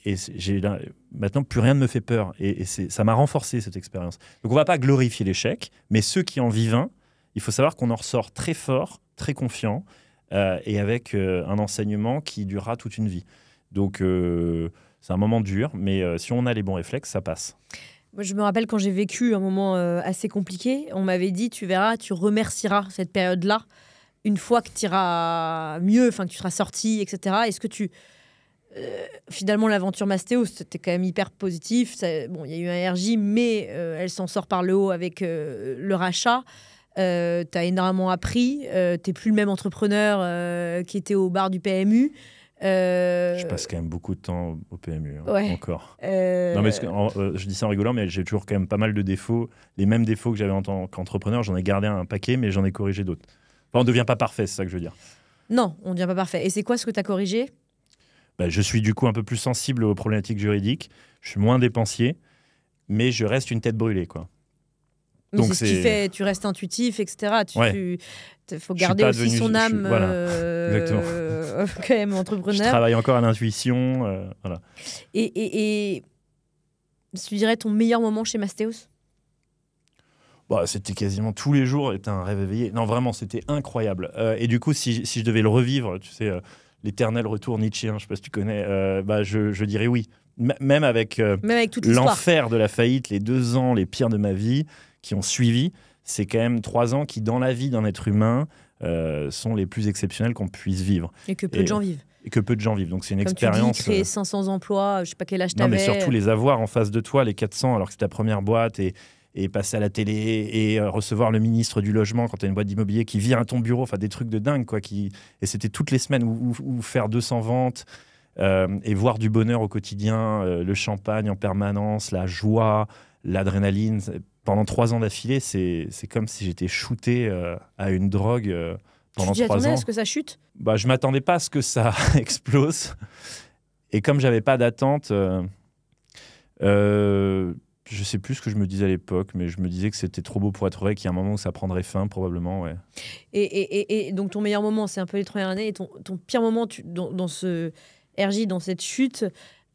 maintenant plus rien ne me fait peur. Et ça m'a renforcé cette expérience. Donc on va pas glorifier l'échec, mais ceux qui en vivent un, il faut savoir qu'on en ressort très fort, très confiant, et avec un enseignement qui durera toute une vie. Donc, c'est un moment dur, mais si on a les bons réflexes, ça passe. Moi, je me rappelle quand j'ai vécu un moment assez compliqué, on m'avait dit, tu verras, tu remercieras cette période-là une fois que tu iras mieux, que tu seras sorti, etc. Est-ce que finalement, l'aventure Mastéos, c'était quand même hyper positif. Bon, il y a eu un RJ, mais elle s'en sort par le haut avec le rachat. Tu as énormément appris. Tu n'es plus le même entrepreneur qui était au bar du PMU. Je passe quand même beaucoup de temps au PMU, encore. Non, mais je dis ça en rigolant, mais j'ai toujours quand même pas mal de défauts. Les mêmes défauts que j'avais en tant qu'entrepreneur, j'en ai gardé un paquet, mais j'en ai corrigé d'autres. Enfin, on ne devient pas parfait, c'est ça que je veux dire. Non, on ne devient pas parfait. Et c'est quoi ce que tu as corrigé ? Je suis du coup un peu plus sensible aux problématiques juridiques. Je suis moins dépensier, mais je reste une tête brûlée, quoi. Mais donc c'est ce qui fait, tu restes intuitif, etc. Il faut garder aussi son âme, quand même entrepreneur. Je travaille encore à l'intuition. Voilà. Et tu dirais ton meilleur moment chez Mastéos ? C'était quasiment tous les jours, c'était un rêve éveillé. Non, vraiment, c'était incroyable. Et du coup, si je devais le revivre, tu sais, l'éternel retour nietzschéen, je ne sais pas si tu connais, je dirais oui. Même avec toute l'enfer de la faillite, les 2 ans les pires de ma vie qui ont suivi, c'est quand même 3 ans qui, dans la vie d'un être humain, sont les plus exceptionnels qu'on puisse vivre. Et que peu de gens vivent. Et que peu de gens vivent. Donc c'est une comme expérience. Tu dis, créer 500 emplois, je ne sais pas quel âge tu avais. Non, mais surtout les avoir en face de toi, les 400, alors que c'est ta première boîte, et passer à la télé, et recevoir le ministre du logement quand tu as une boîte d'immobilier qui vient à ton bureau, enfin des trucs de dingue, quoi. Et c'était toutes les semaines où faire 200 ventes, et voir du bonheur au quotidien, le champagne en permanence, la joie, l'adrénaline. pendant 3 ans d'affilée, c'est comme si j'étais shooté à une drogue pendant 3 ans. Tu t'attendais à ce que ça chute ? Je m'attendais pas à ce que ça explose. Et comme j'avais pas d'attente, je sais plus ce que je me disais à l'époque, mais je me disais que c'était trop beau pour être vrai, qu'il y a un moment où ça prendrait fin, probablement, ouais. Et donc ton meilleur moment, c'est un peu les 3 dernières années, et ton pire moment dans ce RJ, dans cette chute,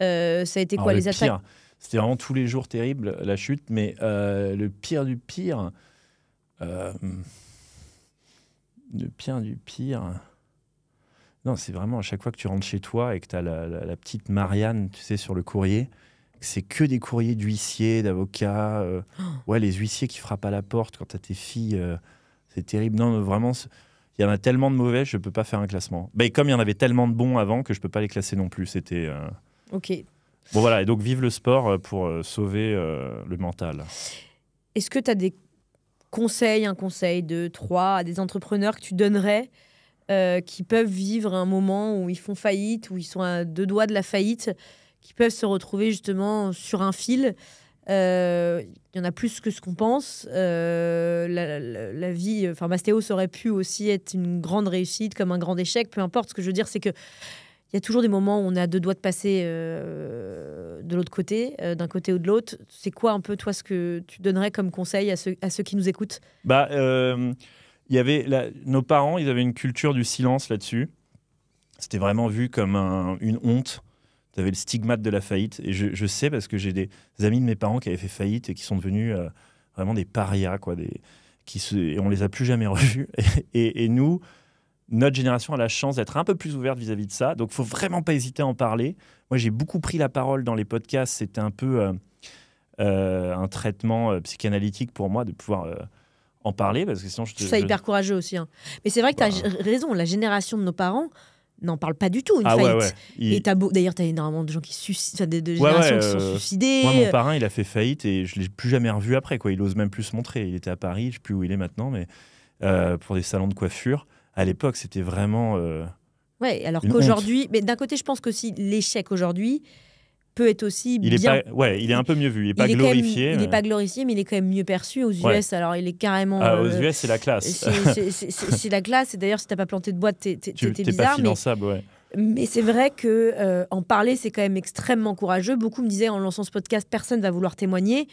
ça a été quoi, les attaques? Pire, c'était vraiment tous les jours terrible, la chute, mais le pire du pire... le pire du pire... Non, c'est vraiment à chaque fois que tu rentres chez toi et que tu as la petite Marianne, tu sais, sur le courrier, c'est que des courriers d'huissiers, d'avocats. Ouais, les huissiers qui frappent à la porte quand tu as tes filles, c'est terrible. Non, vraiment, il y en a tellement de mauvais, je ne peux pas faire un classement. Et comme il y en avait tellement de bons avant que je ne peux pas les classer non plus. C'était... Ok. Bon, voilà, et donc vive le sport pour sauver le mental. Est-ce que tu as des conseils, un conseil de 3 à des entrepreneurs que tu donnerais qui peuvent vivre un moment où ils font faillite, où ils sont à 2 doigts de la faillite, qui peuvent se retrouver justement sur un fil? Il y en a plus que ce qu'on pense. La vie, enfin Mastéos aurait pu aussi être une grande réussite comme un grand échec, peu importe. Ce que je veux dire, c'est que il y a toujours des moments où on est à 2 doigts de passer de l'autre côté, d'un côté ou de l'autre. C'est quoi un peu toi ce que tu donnerais comme conseil à ceux qui nous écoutent? Il y avait nos parents, ils avaient une culture du silence là-dessus. C'était vraiment vu comme une honte. Tu avais le stigmate de la faillite. Et je sais parce que j'ai des amis de mes parents qui avaient fait faillite et qui sont devenus vraiment des parias, quoi, et on les a plus jamais revus. Et nous, notre génération a la chance d'être un peu plus ouverte vis-à-vis de ça. Donc, il ne faut vraiment pas hésiter à en parler. Moi, j'ai beaucoup pris la parole dans les podcasts. C'était un peu un traitement psychanalytique pour moi de pouvoir... en parler, parce que sinon... Je trouve ça hyper courageux aussi. Hein. Mais c'est vrai que tu as raison, la génération de nos parents n'en parle pas du tout, une faillite. Ouais. Et d'ailleurs, tu as énormément de gens qui qui sont suicidés. Moi, mon parrain, il a fait faillite et je ne l'ai plus jamais revu après. Quoi. Il n'ose même plus se montrer. Il était à Paris, je ne sais plus où il est maintenant, mais pour des salons de coiffure. À l'époque, c'était vraiment... ouais, alors qu'aujourd'hui... Mais d'un côté, je pense que si l'échec aujourd'hui... peut être aussi il est un peu mieux vu. Il n'est pas glorifié. Il n'est pas glorifié, mais il est quand même mieux perçu aux US. Alors, il est carrément... aux US, c'est la classe. C'est la classe. Et d'ailleurs, si tu n'as pas planté de boîte, t'es bizarre. Pas finançable, ouais. Mais c'est vrai qu'en parler, c'est quand même extrêmement courageux. Beaucoup me disaient, en lançant ce podcast, personne ne va vouloir témoigner.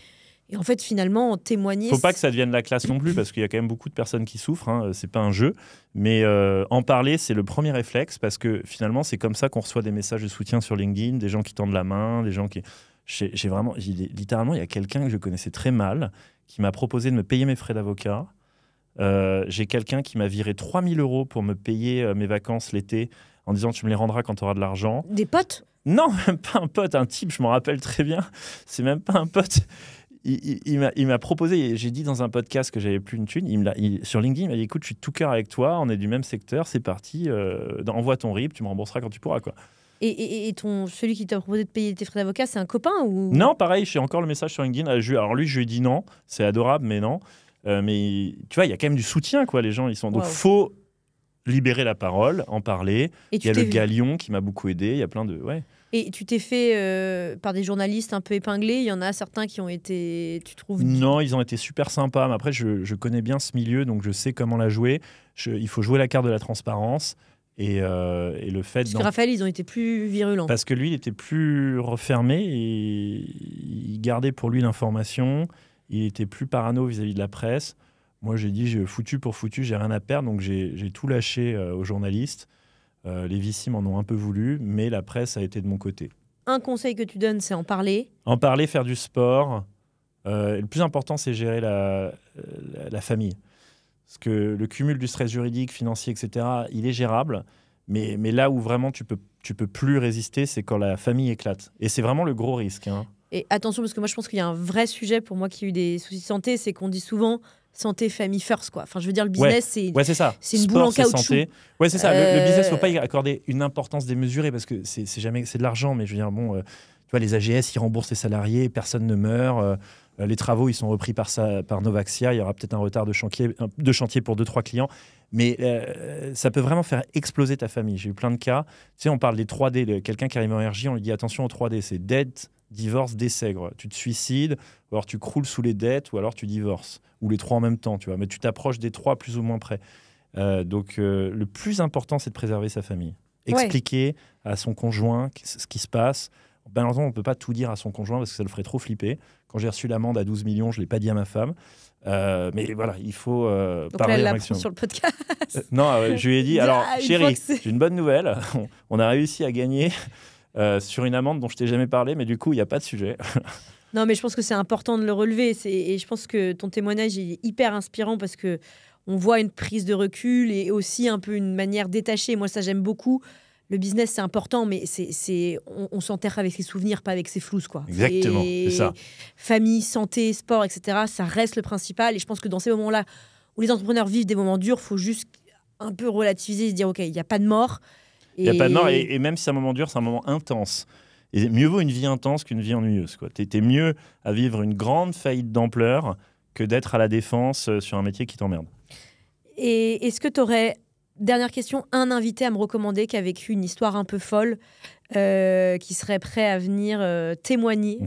Et en fait, finalement, en témoigner... Faut pas que ça devienne la classe non plus, parce qu'il y a quand même beaucoup de personnes qui souffrent. Hein. C'est pas un jeu. Mais en parler, c'est le premier réflexe, parce que finalement, c'est comme ça qu'on reçoit des messages de soutien sur LinkedIn, des gens qui tendent la main, des gens qui... littéralement, il y a quelqu'un que je connaissais très mal, qui m'a proposé de me payer mes frais d'avocat. J'ai quelqu'un qui m'a viré 3 000 € pour me payer mes vacances l'été, en disant « tu me les rendras quand tu auras de l'argent ». Des potes ? Non, même pas un pote, un type, je m'en rappelle très bien. C'est même pas un pote. Il m'a proposé, j'ai dit dans un podcast que j'avais plus une thune, sur LinkedIn, il m'a dit « écoute, je suis de tout cœur avec toi, on est du même secteur, c'est parti, envoie ton RIB, tu me rembourseras quand tu pourras. » quoi. Et celui qui t'a proposé de payer tes frais d'avocat, c'est un copain ou... Non, pareil, j'ai encore le message sur LinkedIn. Alors lui, je lui ai dit non, c'est adorable, mais non. Mais tu vois, il y a quand même du soutien, quoi, les gens, ils sont... Donc, faut libérer la parole, en parler. Il y a le Galion qui m'a beaucoup aidé, il y a plein de... Ouais. Et tu t'es fait par des journalistes un peu épinglés. Il y en a certains qui ont été, tu trouves... Non, ils ont été super sympas. Mais après, je connais bien ce milieu, donc je sais comment la jouer. Il faut jouer la carte de la transparence. Et le fait... Parce que Raphaël, ils ont été plus virulents. Parce que lui, il était plus refermé. Et il gardait pour lui l'information. Il était plus parano vis-à-vis de la presse. Moi, j'ai dit, foutu pour foutu, j'ai rien à perdre. Donc, j'ai tout lâché aux journalistes. Les VC m'en ont un peu voulu, mais la presse a été de mon côté. Un conseil que tu donnes, c'est en parler. En parler, faire du sport. Le plus important, c'est gérer la famille. Parce que le cumul du stress juridique, financier, etc., il est gérable. Mais là où vraiment tu peux plus résister, c'est quand la famille éclate. Et c'est vraiment le gros risque. Hein. Et attention, parce que moi, je pense qu'il y a un vrai sujet pour moi qui a eu des soucis de santé, c'est qu'on dit souvent... santé, famille first, quoi. Enfin, je veux dire, le business, c'est une boule en caoutchouc. Santé. Ouais, c'est ça. Le business, faut pas y accorder une importance démesurée parce que c'est de l'argent. Mais je veux dire, bon, tu vois, les AGS, ils remboursent les salariés, personne ne meurt. Les travaux, ils sont repris par Novaxia. Il y aura peut-être un retard de chantier pour 2-3 clients. Mais ça peut vraiment faire exploser ta famille. J'ai eu plein de cas. Tu sais, on parle des 3D. Quelqu'un qui arrive en RJ, on lui dit attention aux 3D. C'est dette, divorce, décès. Tu te suicides, ou alors tu croules sous les dettes, ou alors tu divorces. Ou les 3 en même temps, tu vois. Mais tu t'approches des 3 plus ou moins près. Donc, le plus important, c'est de préserver sa famille. Expliquer à son conjoint ce qui se passe. Malheureusement, on ne peut pas tout dire à son conjoint parce que ça le ferait trop flipper. Quand j'ai reçu l'amende à 12 millions, je ne l'ai pas dit à ma femme. Mais voilà, il faut Donc parler là, elle au l'apprend maximum. sur le podcast. Non, je lui ai dit, alors chérie, c'est- j'ai une bonne nouvelle. On a réussi à gagner sur une amende dont je t'ai jamais parlé, mais du coup, il n'y a pas de sujet. Non, mais je pense que c'est important de le relever. Et je pense que ton témoignage est hyper inspirant parce que on voit une prise de recul et aussi un peu une manière détachée. Moi, ça, j'aime beaucoup. Le business, c'est important, mais on s'enterre avec ses souvenirs, pas avec ses flouses, quoi. Exactement, Et c'est ça. famille, santé, sport, etc., ça reste le principal. Et je pense que dans ces moments-là où les entrepreneurs vivent des moments durs, il faut juste un peu relativiser et se dire, OK, il n'y a pas de mort. Il n'y a pas de mort, et même si c'est un moment dur, c'est un moment intense. Et mieux vaut une vie intense qu'une vie ennuyeuse. T'es mieux à vivre une grande faillite d'ampleur que d'être à la défense sur un métier qui t'emmerde. Et est-ce que tu aurais, dernière question, un invité à me recommander qui a vécu une histoire un peu folle, qui serait prêt à venir témoigner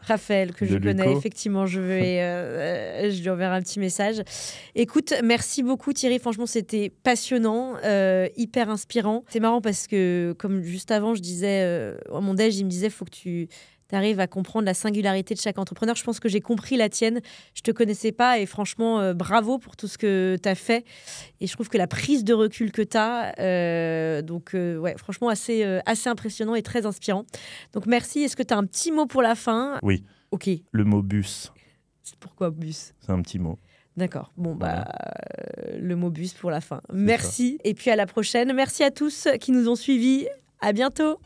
Raphaël, que je connais, effectivement, je lui enverrai un petit message. Écoute, merci beaucoup Thierry, franchement c'était passionnant, hyper inspirant. C'est marrant parce que, comme juste avant, je disais, à mon déj, il me disait, faut que tu arrives à comprendre la singularité de chaque entrepreneur. Je pense que j'ai compris la tienne, je te connaissais pas et franchement, bravo pour tout ce que tu as fait. Et je trouve que la prise de recul que tu as, ouais, franchement assez impressionnant et très inspirant. Donc merci. Est-ce que tu as un petit mot pour la fin ? Oui. Ok. Le mot bus. Pourquoi bus ? C'est un petit mot. D'accord. Bon, Voilà. Le mot bus pour la fin. Merci. Et puis à la prochaine. Merci à tous qui nous ont suivis. À bientôt.